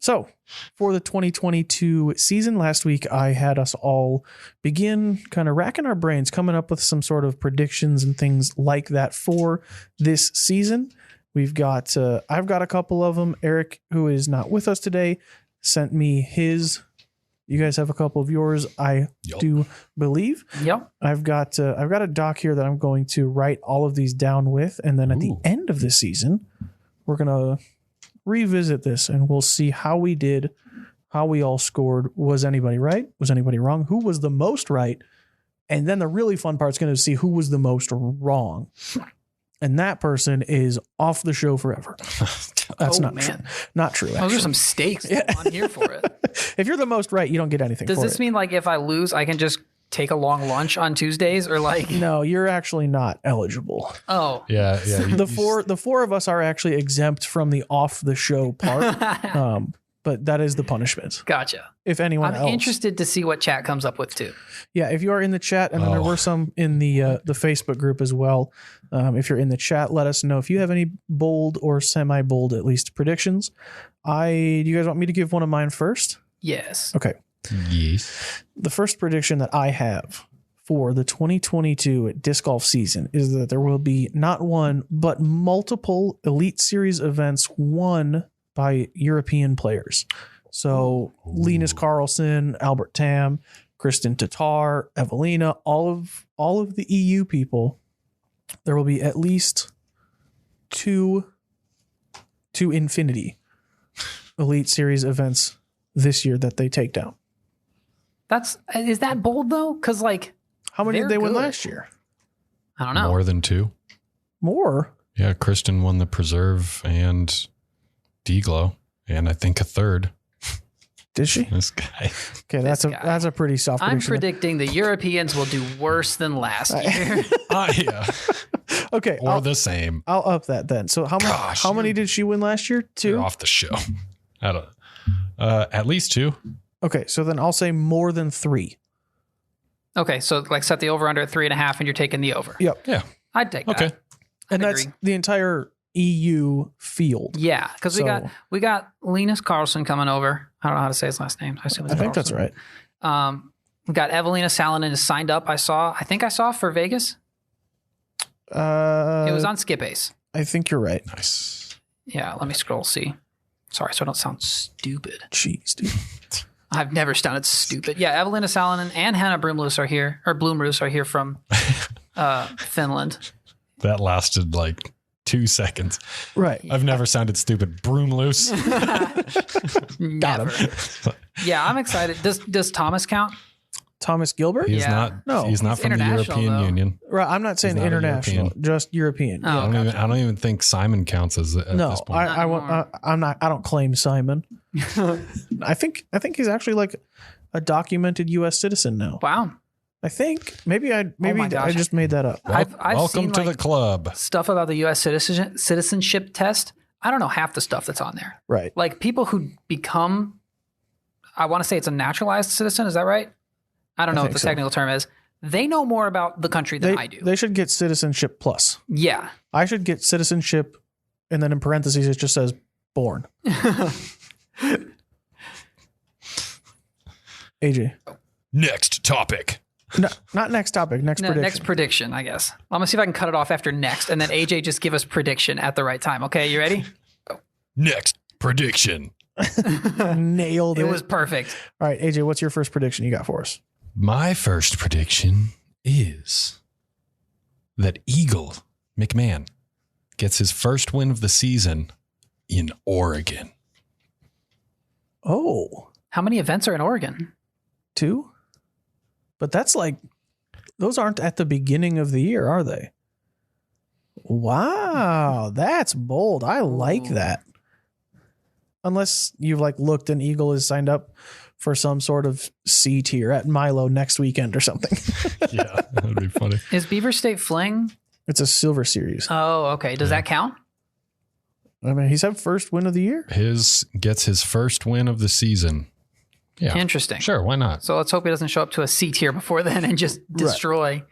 So for the 2022 season, last week I had us all begin kind of racking our brains, coming up with some sort of predictions and things like that for this season. We've got, I've got a couple of them. Eric, who is not with us today, sent me his. You guys have a couple of yours, I do believe. Yep. I've got a doc here that I'm going to write all of these down with, and then at the end of this season, we're gonna revisit this and we'll see how we did, how we all scored. Was anybody right? Was anybody wrong? Who was the most right? And then the really fun part's going to see who was the most wrong. And that person is off the show forever. That's not true. Not true. Those are some stakes on here for it. If you're the most right, you don't get anything. Does this mean like if I lose, I can just take a long lunch on Tuesdays or like? No, you're actually not eligible. Oh, Yeah. The four of us are actually exempt from the off the show part. But that is the punishment. Gotcha. If anyone else. I'm interested to see what chat comes up with too. Yeah, if you are in the chat, and then there were some in the Facebook group as well. If you're in the chat, let us know if you have any bold or semi-bold, at least, predictions. Do you guys want me to give one of mine first? Yes. Okay. Yes. The first prediction that I have for the 2022 disc golf season is that there will be not one, but multiple Elite Series events won by European players. So Linus Carlson, Albert Tam, Kristen Tatar, Evelina, all of the EU people. There will be at least two Infinity Elite Series events this year that they take down. Is that bold though? Because like, how many did they win good. last year? I don't know. More than two. More? Yeah, Kristen won the Preserve and D-Glow, and I think a third. Did she? This guy. Okay, that's a pretty soft prediction. I'm predicting the Europeans will do worse than last year. Yeah. Okay. Or the same. I'll up that then. So how many did she win last year? Two? You're off the show. I don't at least two. Okay, so then I'll say more than three. Okay, so like set the over under at 3.5 and you're taking the over. Yep. Yeah. I'd take that. Okay. And that's the entire EU field. Yeah, because we got Linus Carlson coming over. I don't know how to say his last name. I assume it's I think Carlson. that's right. We got Evelina Salonen is signed up. I think I saw for Vegas. It was on Skip Ace. I think you're right. Nice. Yeah, let me scroll see. Sorry, so I don't sound stupid. Jeez, dude. I've never sounded stupid. Yeah, Evelina Salonen and Hannah Bloomroos are here from Finland. That lasted like 2 seconds. Right. I've never sounded stupid. Broom loose. Got him. Yeah, I'm excited. Does Thomas count? Thomas Gilbert? He's Yeah. not. He's not from the international, European though. Union. Right. I'm not saying He's not a international, European. just European. Oh, Yeah. I don't even think Simon counts as at No, this point. I don't claim Simon. I think he's actually like a documented U.S. citizen now. Wow. I think maybe I gosh. just made that up. I've Welcome seen, to the club. stuff about the U.S. citizenship test. I don't know half the stuff that's on there. Right. Like people who become, I want to say it's a naturalized citizen. Is that right? I don't know what the technical term is. They know more about the country than I do. They should get citizenship plus. Yeah. I should get citizenship, and then in parentheses it just says born. AJ. Next topic. No, not next topic. Next prediction. Next prediction, I guess. I'm gonna see if I can cut it off after next, and then AJ just give us prediction at the right time. Okay, you ready? Next prediction. Nailed it. It was perfect. All right, AJ, what's your first prediction you got for us? My first prediction is that Eagle McMahon gets his first win of the season in Oregon. Oh. How many events are in Oregon? 2? But that's like, those aren't at the beginning of the year, are they? Wow, that's bold. I like that. Unless you've like looked and Eagle is signed up for some sort of C tier at Milo next weekend or something. Yeah, that would be funny. Is Beaver State Fling? It's a silver series. Oh, okay. Does that count? I mean, he's had first win of the year. Gets his first win of the season. Yeah. Interesting. Sure, why not? So let's hope he doesn't show up to a C tier before then and just destroy. Right.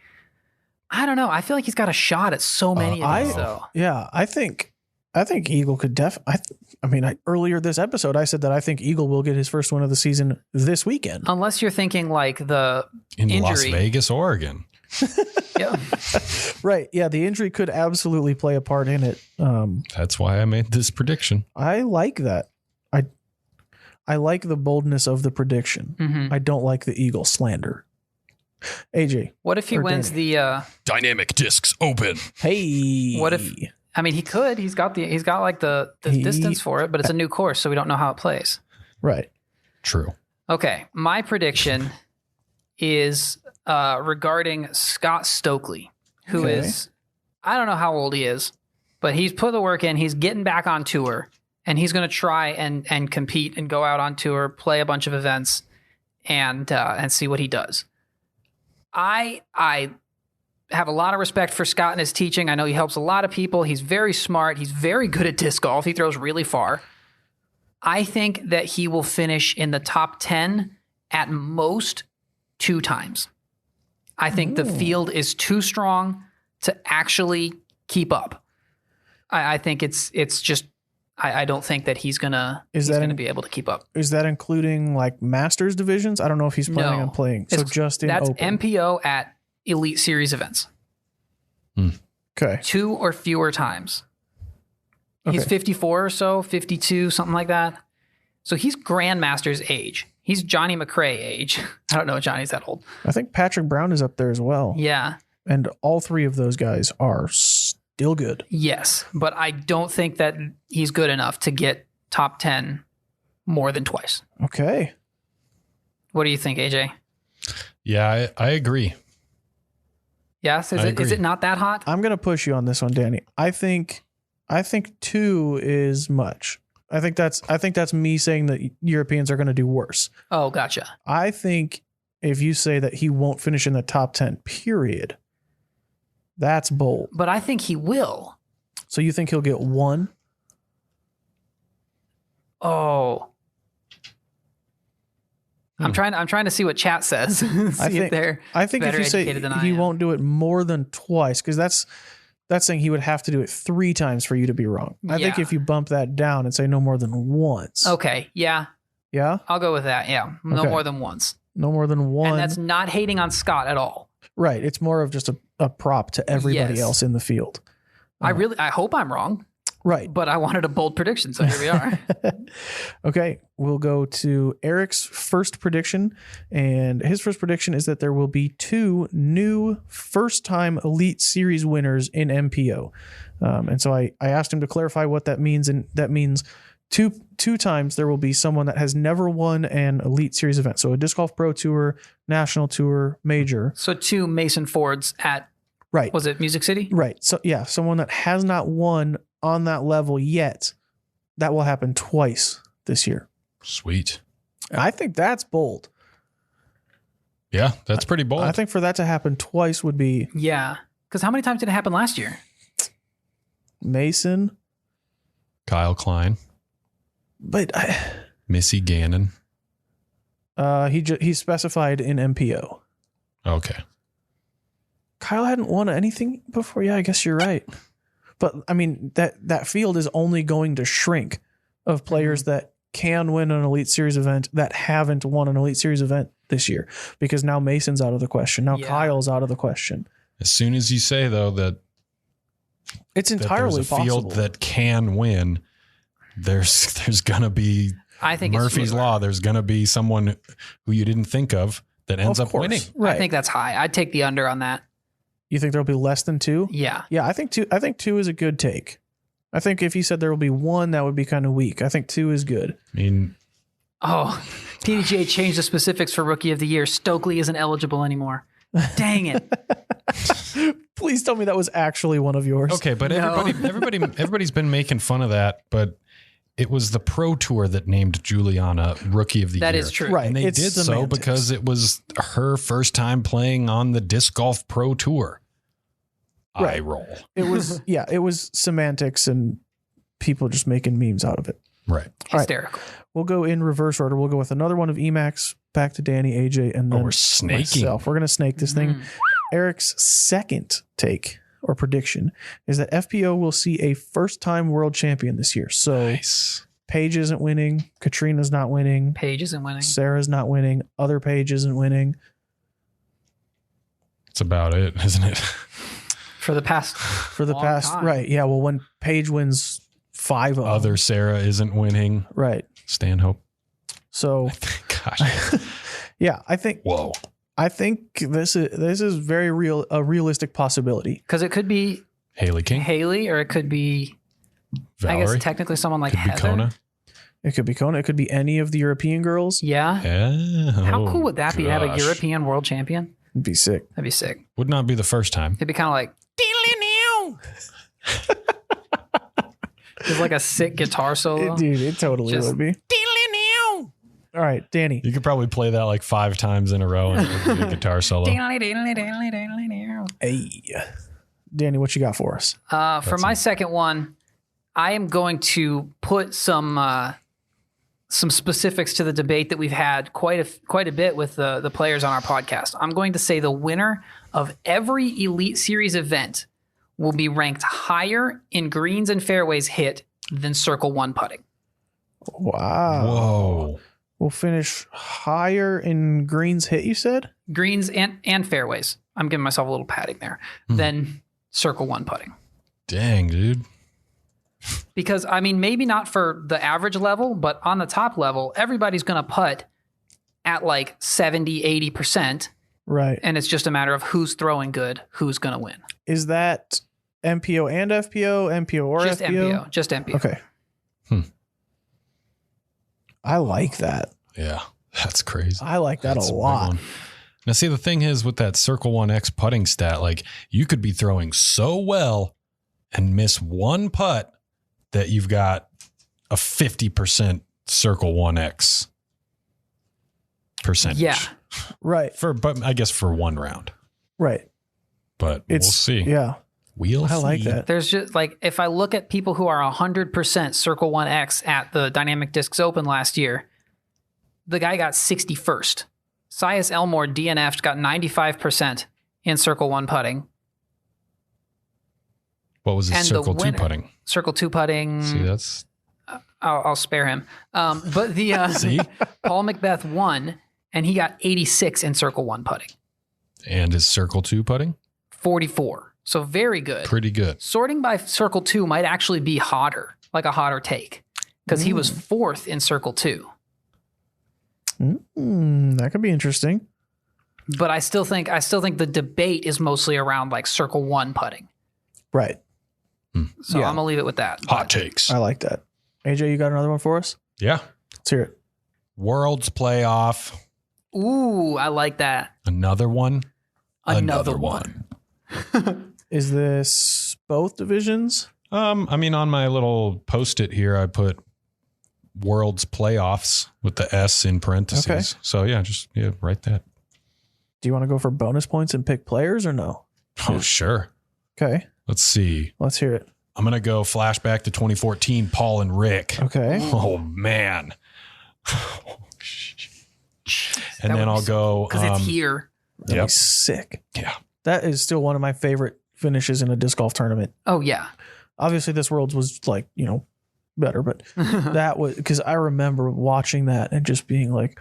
I don't know. I feel like he's got a shot at so many of these, though. Yeah, I think Eagle could earlier this episode, I said that I think Eagle will get his first win of the season this weekend. Unless you're thinking like the injury. Las Vegas, Oregon. Yeah. Right. Yeah, the injury could absolutely play a part in it. That's why I made this prediction. I like that. I like the boldness of the prediction. Mm-hmm. I don't like the Eagle slander. AJ. What if he wins Danny? the Dynamic Discs Open? Hey. What if he could. He's got like the distance for it, but it's a new course, so we don't know how it plays. Right. True. Okay. My prediction is regarding Scott Stokely, who is, I don't know how old he is, but he's put the work in. He's getting back on tour, and he's going to try and compete and go out on tour, play a bunch of events, and see what he does. I have a lot of respect for Scott and his teaching. I know he helps a lot of people. He's very smart. He's very good at disc golf. He throws really far. I think that he will finish in the top 10 at most 2 times. I think the field is too strong to actually keep up. I think it's just, I don't think that he's gonna be able to keep up. Is that including like Masters divisions? I don't know if he's planning on playing. So just in that's Open. MPO at Elite Series events. Okay. 2 or fewer times. He's 54 or so, 52, something like that. So he's Grandmaster's age. He's Johnny McRae age. I don't know if Johnny's that old. I think Patrick Brown is up there as well. Yeah. And all 3 of those guys are still good. Yes, but I don't think that he's good enough to get top 10 more than twice. Okay. What do you think, AJ? Yeah, I agree. Yes, is it not that hot? I'm going to push you on this one, Danny. I think 2 is much. I think that's me saying that Europeans are going to do worse. Oh, gotcha. I think if you say that he won't finish in the top 10, period, that's bold. But I think he will. So you think he'll get 1? Oh. I'm trying to see what chat says. I think if you say he won't do it more than twice, because that's saying he would have to do it 3 times for you to be wrong. I think if you bump that down and say no more than once. Okay. Yeah. Yeah. I'll go with that. Yeah. No more than once. No more than 1. And that's not hating on Scott at all. Right. It's more of just a prop to everybody else in the field. I hope I'm wrong. Right. But I wanted a bold prediction, so here we are. Okay. We'll go to Eric's first prediction. And his first prediction is that there will be 2 new first-time Elite Series winners in MPO. And so I asked him to clarify what that means. And that means two times there will be someone that has never won an Elite Series event. So a Disc Golf Pro Tour, National Tour, Major. So 2 Mason Fords at, right. Was it Music City? Right. So yeah, someone that has not won on that level yet. That will happen twice this year. Sweet. I think that's bold. Yeah, that's pretty bold. I think for that to happen twice would be Yeah. Because how many times did it happen last year? Mason. Kyle Klein, But Missy Gannon. he specified in MPO. Okay. Kyle hadn't won anything before. Yeah, I guess you're right. But I mean, that field is only going to shrink of players that can win an Elite Series event that haven't won an Elite Series event this year, because now Mason's out of the question. Now Kyle's out of the question. As soon as you say, though, that it's entirely there's a possible field that can win, there's going to be I think Murphy's Law. There's going to be someone who you didn't think of that ends up winning. Right. I think that's high. I'd take the under on that. You think there'll be less than 2? Yeah. Yeah, I think 2. I think 2 is a good take. I think if you said there will be 1, that would be kind of weak. I think 2 is good. I mean, Oh, PDGA changed the specifics for Rookie of the Year. Stokely isn't eligible anymore. Dang it. Please tell me that was actually one of yours. okay, but No. everybody's been making fun of that, but it was the Pro Tour that named Juliana Rookie of the Year. That is true. Right. And they It's did so semantics. because it was her first time playing on the Disc Golf Pro Tour. I Right. roll. It was it was semantics and people just making memes out of it. Right. right. Hysterical. We'll go in reverse order. We'll go with another one of Emacs, back to Danny, AJ, and then we're snaking. myself. We're going to snake this thing. Mm. Eric's second take or prediction is that FPO will see a first-time world champion this year. So Nice. Paige isn't winning. Katrina's not winning. Page isn't winning. Sarah's not winning. Other Paige isn't winning. That's about it, isn't it? For the past long time. Right. Yeah. Well, when Paige wins 5 of them. Other Sarah isn't winning. Right. Stanhope. So Gosh. yeah, I think Whoa. this is very a realistic possibility. Because it could be Haley King. Haley, or it could be, Valerie. I guess, technically someone like Could be Heather. Kona. It could be Kona. It could be any of the European girls. Yeah. Yeah. How Oh, cool would that be to have a gosh. European world champion? It'd be sick. That'd be sick. Would not be the first time. It'd be kind of like, just like a sick guitar solo. Dude, it totally Just- would be. All right, Danny. You could probably play that like 5 times in a row and it would be a guitar solo. Hey. Danny, what you got for us? For my second one, I am going to put some specifics to the debate that we've had quite a bit with the players on our podcast. I'm going to say the winner of every Elite Series event will be ranked higher in greens and fairways hit than Circle 1 putting. Wow. Whoa. We'll finish higher in greens hit, you said? Greens and fairways. I'm giving myself a little padding there. Than Circle 1 putting. Dang, dude. Because, I mean, maybe not for the average level, but on the top level, everybody's going to putt at like 70, 80%. Right. And it's just a matter of who's throwing good, who's going to win. Is that MPO and FPO, MPO or Just FPO? MPO. Just MPO. Okay. I like that. Yeah. That's crazy. I like that That's a big lot. one. Now, see, the thing is with that Circle 1X putting stat, like you could be throwing so well and miss one putt that you've got a 50% Circle 1X percentage. Yeah. Right. But I guess for one round. Right. But It's we'll see. Yeah. We'll I like see. that. There's just like, if I look at people who are 100% Circle 1X at the Dynamic Discs Open last year, the guy got 61st. Sias Elmore DNF'd, got 95% in Circle 1 putting. What was his And the Circle 2 winner- putting? Circle 2 putting. See, that's I'll spare him. But the see, Paul Macbeth won, and he got 86 in Circle 1 putting. and his Circle 2 putting 44. So very good. pretty good. Sorting by Circle 2 might actually be hotter, like a hotter take, because he was 4th in Circle 2. That could be interesting. But I still think the debate is mostly around like Circle 1 putting. Right. So Yeah. I'm gonna leave it with that. Hot takes. I like that. AJ, you got another one for us? Yeah. Let's hear it. Worlds playoff. Ooh, I like that. Another one. Another one. Is this both divisions? I mean, on my little Post-it here, I put Worlds Playoffs with the S in parentheses. Okay. So just write that. Do you want to go for bonus points and pick players or no? Oh, sure. Okay. Let's see. Let's hear it. I'm going to go flashback to 2014, Paul and Rick. Okay. Oh, man. And That then would be I'll go. Because it's here. That'd be sick. Yeah. That is still one of my favorite finishes in a disc golf tournament. Oh, yeah. Obviously, this Worlds was like, better, but that was because I remember watching that and just being like,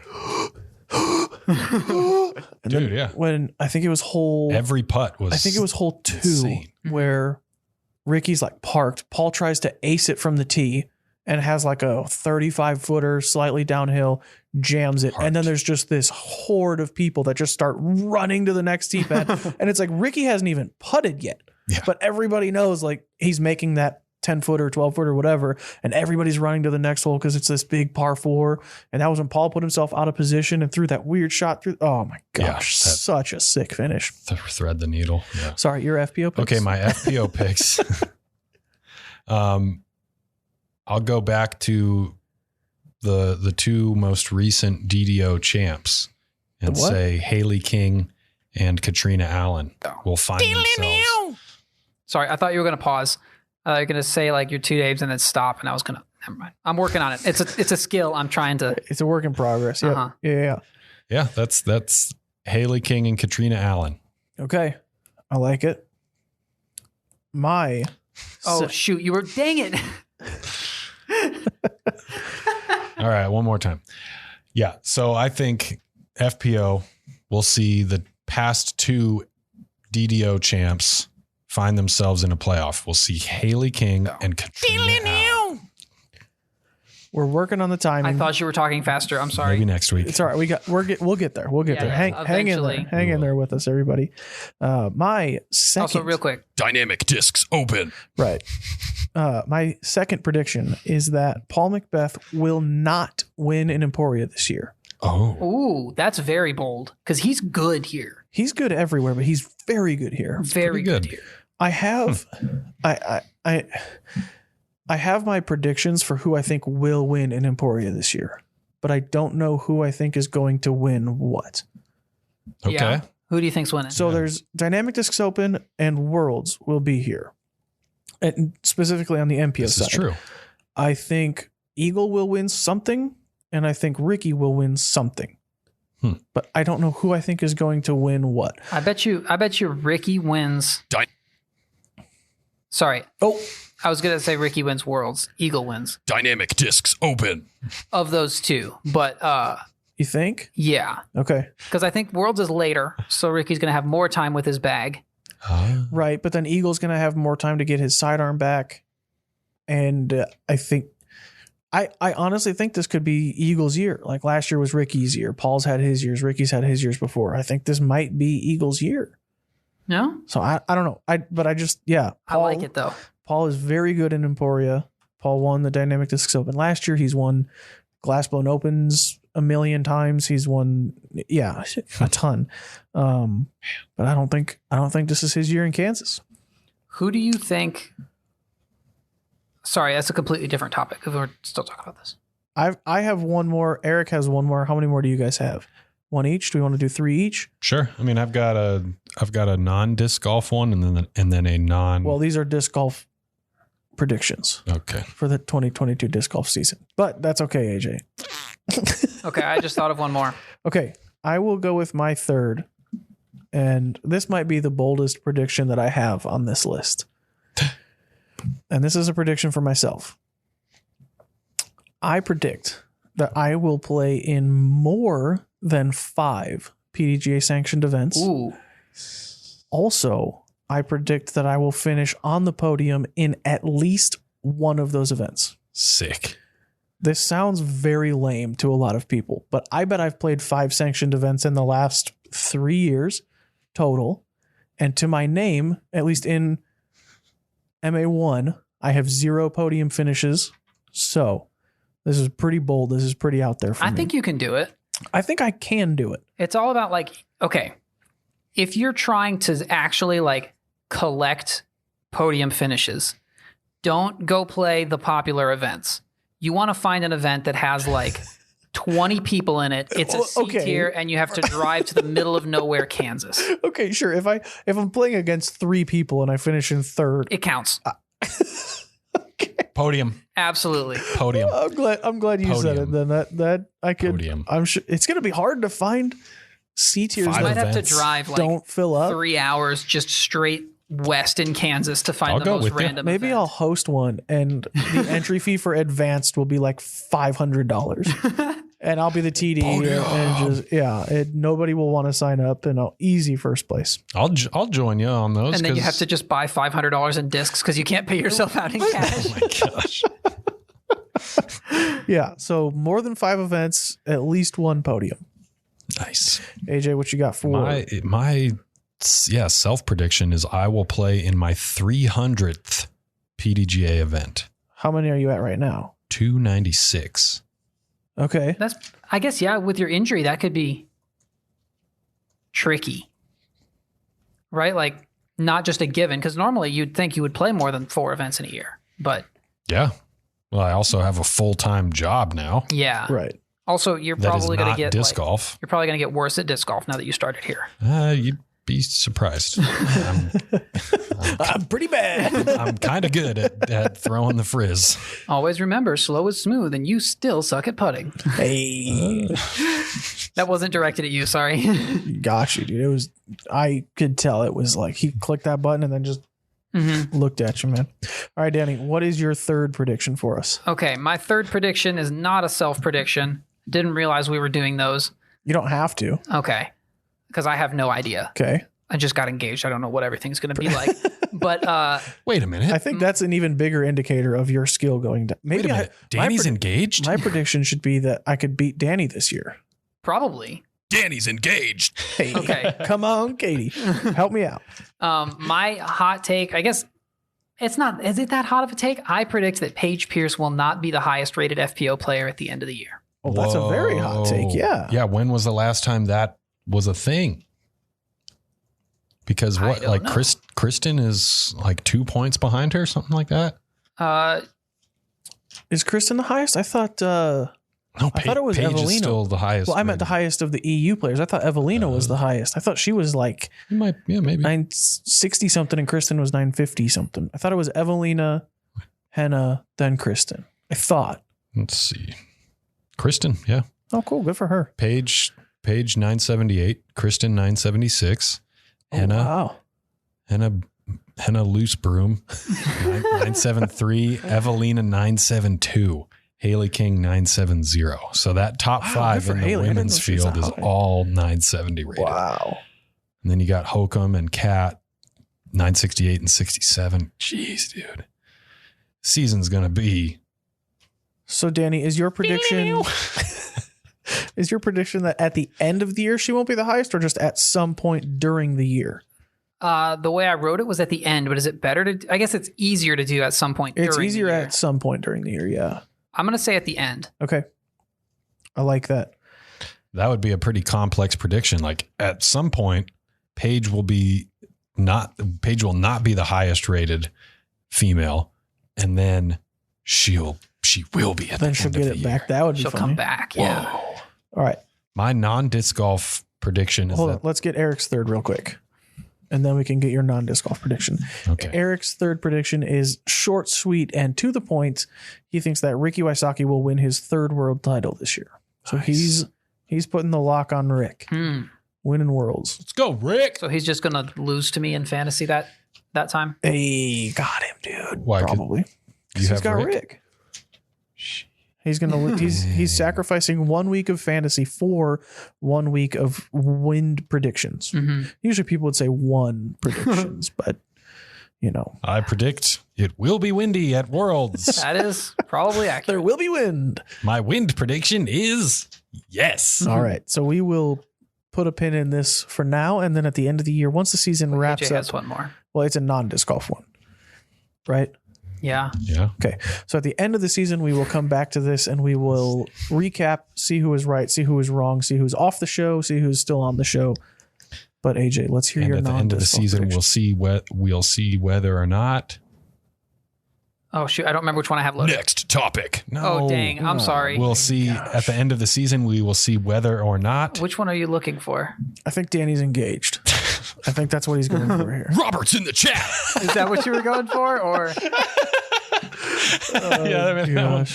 and Dude, then yeah. when I think it was hole, Every putt was. I think it was hole 2 insane. where Ricky's like parked. Paul tries to ace it from the tee and has like a 35 footer slightly downhill, jams it. And then there's just this horde of people that just start running to the next tee pad. And it's like Ricky hasn't even putted yet, but everybody knows like he's making that 10 footer, 12 footer, whatever. And everybody's running to the next hole because it's this big par 4. And that was when Paul put himself out of position and threw that weird shot through. Oh my gosh. Such a sick finish. Thread the needle. Yeah. Sorry, your FPO picks. Okay, my FPO picks. I'll go back to the 2 most recent DDO champs and say Haley King and Katrina Allen will find themselves. Sorry, I thought you were going to pause. You're going to say like your 2 names and then stop. And I was going to, never mind. I'm working on it. It's a skill. I'm trying to. It's a work in progress. Yep. Uh-huh. Yeah. Yeah, that's Haley King and Katrina Allen. Okay. I like it. Shoot. You were, dang it. All right, one more time. Yeah, so I think FPO will see the past 2 DDO champs find themselves in a playoff. We'll see Haley King and Katrina Allen. We're working on the timing. I thought you were talking faster. I'm sorry. Maybe next week. It's all right. We'll get there. We'll get there. Hang in there. Hang in there with us, everybody. My second. Also, real quick. Dynamic discs open. Right. My second prediction is that Paul Macbeth will not win in Emporia this year. Oh. Ooh, that's very bold because he's good here. He's good everywhere, but he's very good here. Very good here. I have, I have my predictions for who I think will win in Emporia this year, but I don't know who I think is going to win what. Okay. Yeah. Who do you think's winning? So there's Dynamic Discs Open and Worlds will be here, and specifically on the MPO This side. is true. I think Eagle will win something, and I think Ricky will win something. But I don't know who I think is going to win what. I bet you Ricky wins. Sorry. Oh, I was going to say Ricky wins Worlds. Eagle wins. Dynamic discs open. Of those 2. But you think? yeah. Okay. Because I think Worlds is later. So Ricky's going to have more time with his bag. Right. But then Eagle's going to have more time to get his sidearm back. And I honestly think this could be Eagle's year. Like last year was Ricky's year. Paul's had his years. Ricky's had his years before. I think this might be Eagle's year. No? So I don't know. Paul, I like it though. Paul is very good in Emporia. Paul won the Dynamic Discs Open last year. He's won Glassbone Opens a million times. He's won, a ton. But I don't think this is his year in Kansas. Who do you think? Sorry, that's a completely different topic. If we're still talking about this, I have one more. Eric has one more. How many more do you guys have? One each? Do we want to do 3 each? Sure. I mean, I've got a non-disc golf one and then a non. Well, these are disc golf predictions. Okay. For the 2022 disc golf season. But that's okay, AJ. okay. I just thought of one more. Okay. I will go with my third. And this might be the boldest prediction that I have on this list. And this is a prediction for myself. I predict that I will play in more than 5 PDGA sanctioned events. Ooh. Also, I predict that I will finish on the podium in at least one of those events. Sick. This sounds very lame to a lot of people, but I bet I've played 5 sanctioned events in the last 3 years total. And to my name, at least in MA1, I have 0 podium finishes. So this is pretty bold. This is pretty out there for me. I think you can do it. I think I can do it. It's all about okay, if you're trying to actually collect podium finishes, don't go play the popular events. you want to find an event that has like 20 people in it. It's a C tier, and you have to drive to the middle of nowhere, Kansas. Okay, sure. If I'm playing against 3 people and I finish in third, it counts. Okay. Podium. Absolutely. Podium. I'm glad you said it. Then that I could. Podium. I'm sure it's going to be hard to find C tiers. You Five might have to events. drive like Don't fill up. 3 hours just straight west in Kansas to find I'll the go most with you. random Maybe event. I'll host one, and the entry fee for advanced will be like $500, and I'll be the TD, and just nobody will want to sign up, and easy first place. I'll join you on those. And then you have to just buy $500 in discs because you can't pay yourself out in cash. Oh my gosh. Yeah, so more than 5 events, at least 1 podium. Nice. AJ, what you got for My self prediction is I will play in my 300th PDGA event. How many are you at right now? 296. Okay. That's, I guess, with your injury, that could be tricky, right? Like, not just a given, because normally you'd think you would play more than 4 events in a year, but Yeah. Well, I also have a full-time job now. yeah. Right. Also, you're That is probably going to not get disc golf. You're probably going to get worse at disc golf now that you started here. You'd be surprised. I'm pretty bad. I'm kind of good at throwing the frizz. Always remember, slow is smooth, and you still suck at putting. Hey. That wasn't directed at you. Sorry. Got you, dude. I could tell it was like he clicked that button and then just looked at you, man. All right, Danny, what is your third prediction for us? Okay, my third prediction is not a self prediction. Didn't realize we were doing those. You don't have to. Okay, because I have no idea. Okay. I just got engaged. I don't know what everything's going to be like. But Wait a minute. I think that's an even bigger indicator of your skill going down. Wait a minute. Danny's engaged? My prediction should be that I could beat Danny this year. probably. Danny's engaged. Hey, Okay. come on, Katie. Help me out. My hot take, I guess it's not, is it that hot of a take? I predict that Paige Pierce will not be the highest rated FPO player at the end of the year. Oh, that's a very hot take. Yeah. Yeah. When was the last time that was a thing? Because I don't know. Kristen is like 2 points behind her, something like that. Is Kristen the highest? I thought I thought it was Paige Evelina. is still the highest. well, I meant the rated. highest of the EU players. I thought Evelina was the highest. I thought she was like Maybe. 960 something and Kristen was 950 something. I thought it was Evelina, Henna, then Kristen. I thought. Let's see. Kristen, yeah. Oh, cool. Good for her. Paige 978, Kristen 976, Oh, wow. Henna Loose Broom 973, Evelina 972, Haley King 970. So that top Wow, five good for in the Haley. I didn't women's know she was field that is high. all 970 rated. Wow. And then you got Hokum and Kat 968 and 67. Jeez, dude. Season's going to be. So, Danny, is your prediction that at the end of the year she won't be the highest, or just at some point during the year? The way I wrote it was at the end, but is it better to, I guess it's easier to do at some point It's during easier the year. at some point during the year, yeah. I'm going to say at the end. Okay. I like that. That would be a pretty complex prediction. Like at some point, Paige will not be the highest rated female, and then she will be at Then the she'll end get of it the back. year. That would be She'll funny. come back. Yeah. Whoa. All right. My non-disc golf prediction is Hold on. that Let's get Eric's third real quick. And then we can get your non-disc golf prediction. okay. Eric's third prediction is short, sweet, and to the point. He thinks that Ricky Wysocki will win his third world title this year. So Nice. he's putting the lock on Rick. Winning worlds. Let's go, Rick. So he's just going to lose to me in fantasy that time. Hey, got him, dude. Why, Probably. You He's have got Rick. He's gonna. He's sacrificing 1 week of fantasy for 1 week of wind predictions. Usually people would say one predictions, but you know, I predict it will be windy at Worlds. That is probably there accurate. will be wind. My wind prediction is yes. All right, so we will put a pin in this for now, and then at the end of the year, once the season wraps AJ up, has one more. well, it's a non-disc golf one, right? Yeah. Yeah. Okay. So at the end of the season, we will come back to this and we will recap, see who was right, see who was wrong, see who's off the show, see who's still on the show. But AJ, let's hear And your at the end of the non-disc golf season, prediction. we'll see whether or not Oh, shoot. I don't remember which one I have loaded. Next topic. No. Oh, dang. I'm sorry. We'll see at the end of the season. We will see whether or not. Which one are you looking for? I think Danny's engaged. I think that's what he's going for here. Robert's in the chat. Is that what you were going for? Or yeah.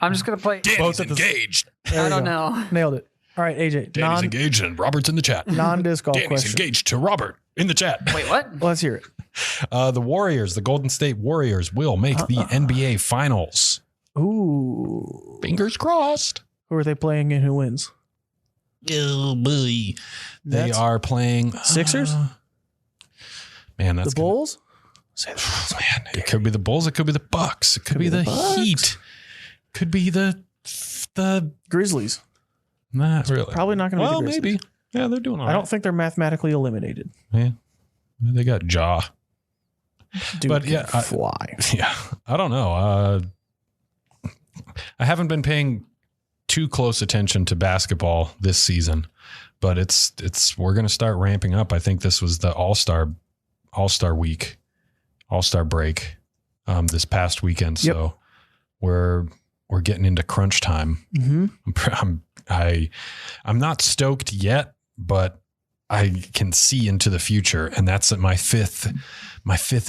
I'm just going to play. Danny's engaged. I don't know. Nailed it. All right, AJ. Danny's engaged and Robert's in the chat. Non-disc golf Danny's question. engaged to Robert in the chat. Wait, what? Let's hear it. The Warriors, the Golden State Warriors, will make the NBA Finals. Ooh. Fingers crossed. Who are they playing and who wins? Oh, boy. They Nets? are playing Sixers? Man, that's The Bulls? Man, it could be the Bulls. It could be the Bucks. It could be the Bucks. Heat. Could be the Grizzlies. Not really. Probably not going to be Well, the Grizzlies. maybe. Yeah, they're doing all I right. don't think they're mathematically eliminated. Yeah, they got Jaw. Dude, But yeah, fly. Yeah, I don't know. I haven't been paying too close attention to basketball this season, but we're going to start ramping up. I think this was the All-Star week, All-Star break, this past weekend. Yep. So we're getting into crunch time. Mm-hmm. I'm not stoked yet, but I can see into the future, and that's my fifth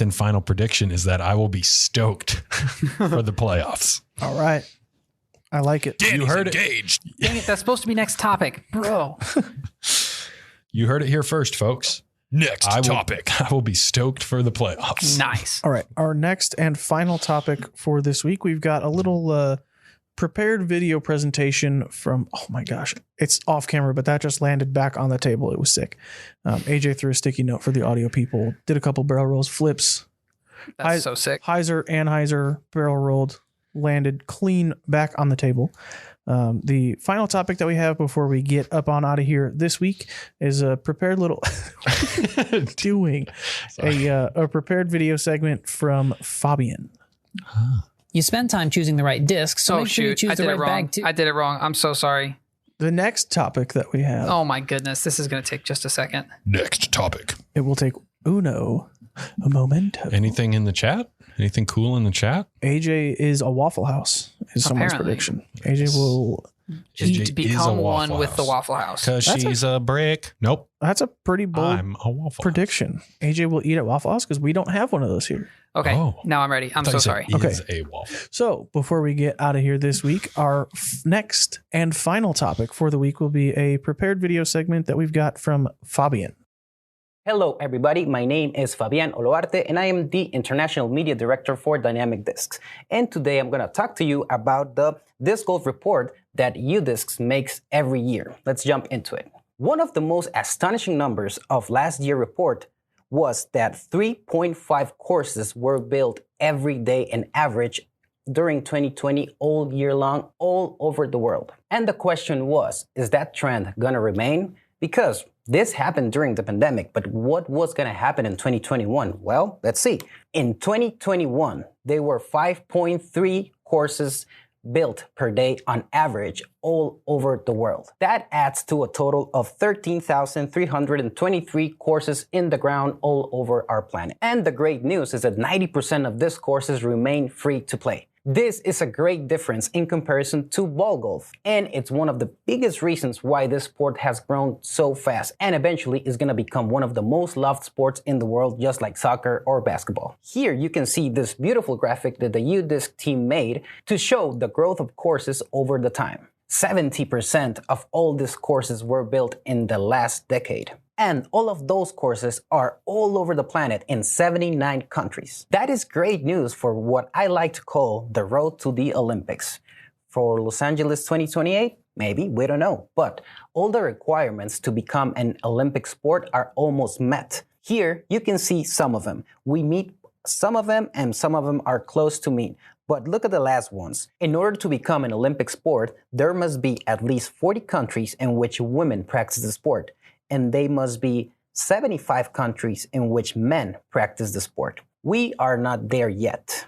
and final prediction is that I will be stoked for the playoffs. All right. I like it. Danny's engaged. Dang it, that's supposed to be next topic, bro. You heard it here first, folks. Next topic. I will be stoked for the playoffs. Nice. All right. Our next and final topic for this week, we've got a little prepared video presentation from, oh my gosh, it's off camera, but that just landed back on the table. It was sick. AJ threw a sticky note for the audio people, did a couple barrel rolls, flips. That's so sick. Anheuser barrel rolled, landed clean back on the table. The final topic that we have before we get up on out of here this week is a prepared little a prepared video segment from Fabian. You spend time choosing the right disc, so make sure you choose I the did right it wrong. bag too. I did it wrong. I'm so sorry. The next topic that we have, Oh my goodness, this is going to take just a second. Next topic. it will take a momento. Anything in the chat? Anything cool in the chat? AJ is a Waffle House is someone's Apparently. prediction. AJ will AJ Become is a one Waffle with the House. Waffle House. Because she's a brick. Nope. That's a pretty bold I'm a Waffle prediction. AJ will eat at Waffle House because we don't have one of those here. Okay, Oh. now I'm ready. I'm House. so sorry. Okay. Is a waffle. So before we get out of here this week, our next and final topic for the week will be a prepared video segment that we've got from Fabian. Hello, everybody. My name is Fabian Oloarte, and I am the International Media Director for Dynamic Discs. And today I'm going to talk to you about the Disc Golf Report that UDiscs makes every year. Let's jump into it. One of the most astonishing numbers of last year's report was that 3.5 courses were built every day in average during 2020 all year long, all over the world. And the question was, is that trend going to remain? Because this happened during the pandemic, but what was going to happen in 2021? Well, let's see. In 2021, there were 5.3 courses built per day on average all over the world. That adds to a total of 13,323 courses in the ground all over our planet. And the great news is that 90% of these courses remain free to play. This is a great difference in comparison to ball golf, and it's one of the biggest reasons why this sport has grown so fast and eventually is going to become one of the most loved sports in the world, just like soccer or basketball. Here you can see this beautiful graphic that the UDisc team made to show the growth of courses over the time. 70% of all these courses were built in the last decade. And all of those courses are all over the planet in 79 countries. That is great news for what I like to call the road to the Olympics. For Los Angeles 2028, maybe, we don't know. But all the requirements to become an Olympic sport are almost met. Here, you can see some of them. We meet some of them and some of them are close to meet. But look at the last ones. In order to become an Olympic sport, there must be at least 40 countries in which women practice the sport. And they must be 75 countries in which men practice the sport. We are not there yet.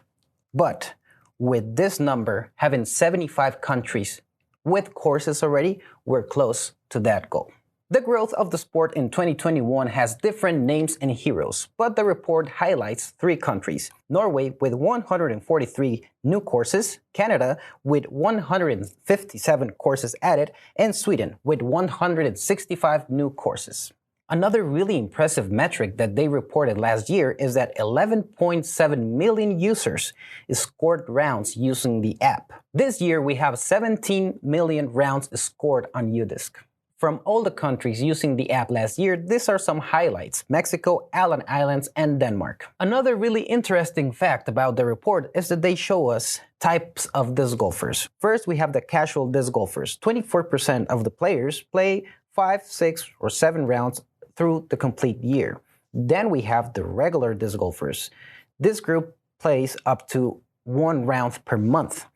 But with this number, having 75 countries with courses already, we're close to that goal. The growth of the sport in 2021 has different names and heroes, but the report highlights 3 countries: Norway with 143 new courses, Canada with 157 courses added, and Sweden with 165 new courses. Another really impressive metric that they reported last year is that 11.7 million users scored rounds using the app. This year we have 17 million rounds scored on UDisc. From all the countries using the app last year, these are some highlights: Mexico, Allen Islands, and Denmark. Another really interesting fact about the report is that they show us types of disc golfers. First, we have the casual disc golfers. 24% of the players play 5, 6, or 7 rounds through the complete year. Then we have the regular disc golfers. This group plays up to 1 round per month.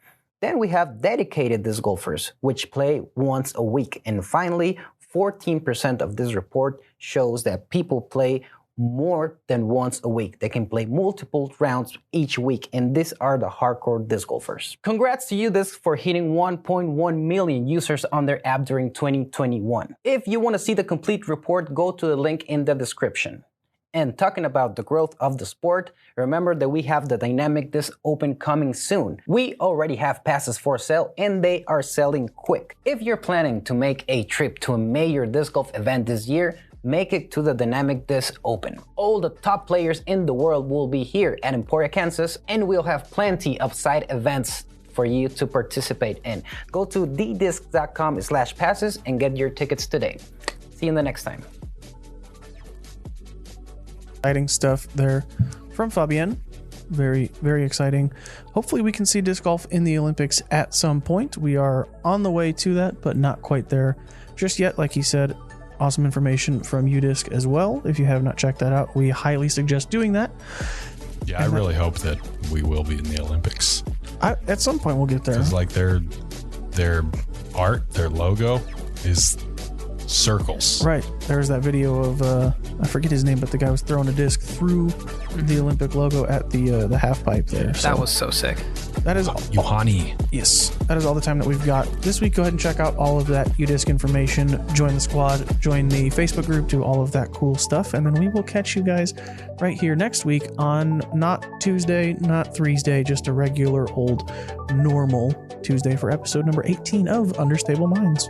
Then we have dedicated disc golfers, which play once a week. And finally, 14% of this report shows that people play more than once a week. They can play multiple rounds each week, and these are the hardcore disc golfers. Congrats to UDisc for hitting 1.1 million users on their app during 2021. If you want to see the complete report, go to the link in the description. And talking about the growth of the sport, remember that we have the Dynamic Disc Open coming soon. We already have passes for sale and they are selling quick. If you're planning to make a trip to a major disc golf event this year, make it to the Dynamic Disc Open. All the top players in the world will be here at Emporia, Kansas, and we'll have plenty of side events for you to participate in. Go to ddisc.com/passes and get your tickets today. See you in the next time. Exciting stuff there from Fabienne. Very, very exciting. Hopefully we can see disc golf in the Olympics at some point. We are on the way to that, but not quite there just yet. Like he said, awesome information from UDisc as well. If you have not checked that out, we highly suggest doing that. Yeah, and I really hope that we will be in the Olympics. At some point we'll get there. Because like their art, their logo is circles. Right. There's that video of I forget his name, but the guy was throwing a disc through the Olympic logo at the half pipe there. That was so sick. That is Yohani. Yes. That is all the time that we've got this week. Go ahead and check out all of that UDisc information. Join the squad. Join the Facebook group. Do all of that cool stuff. And then we will catch you guys right here next week on not Tuesday, not Thursday, just a regular old normal Tuesday for episode number 18 of Understable Minds.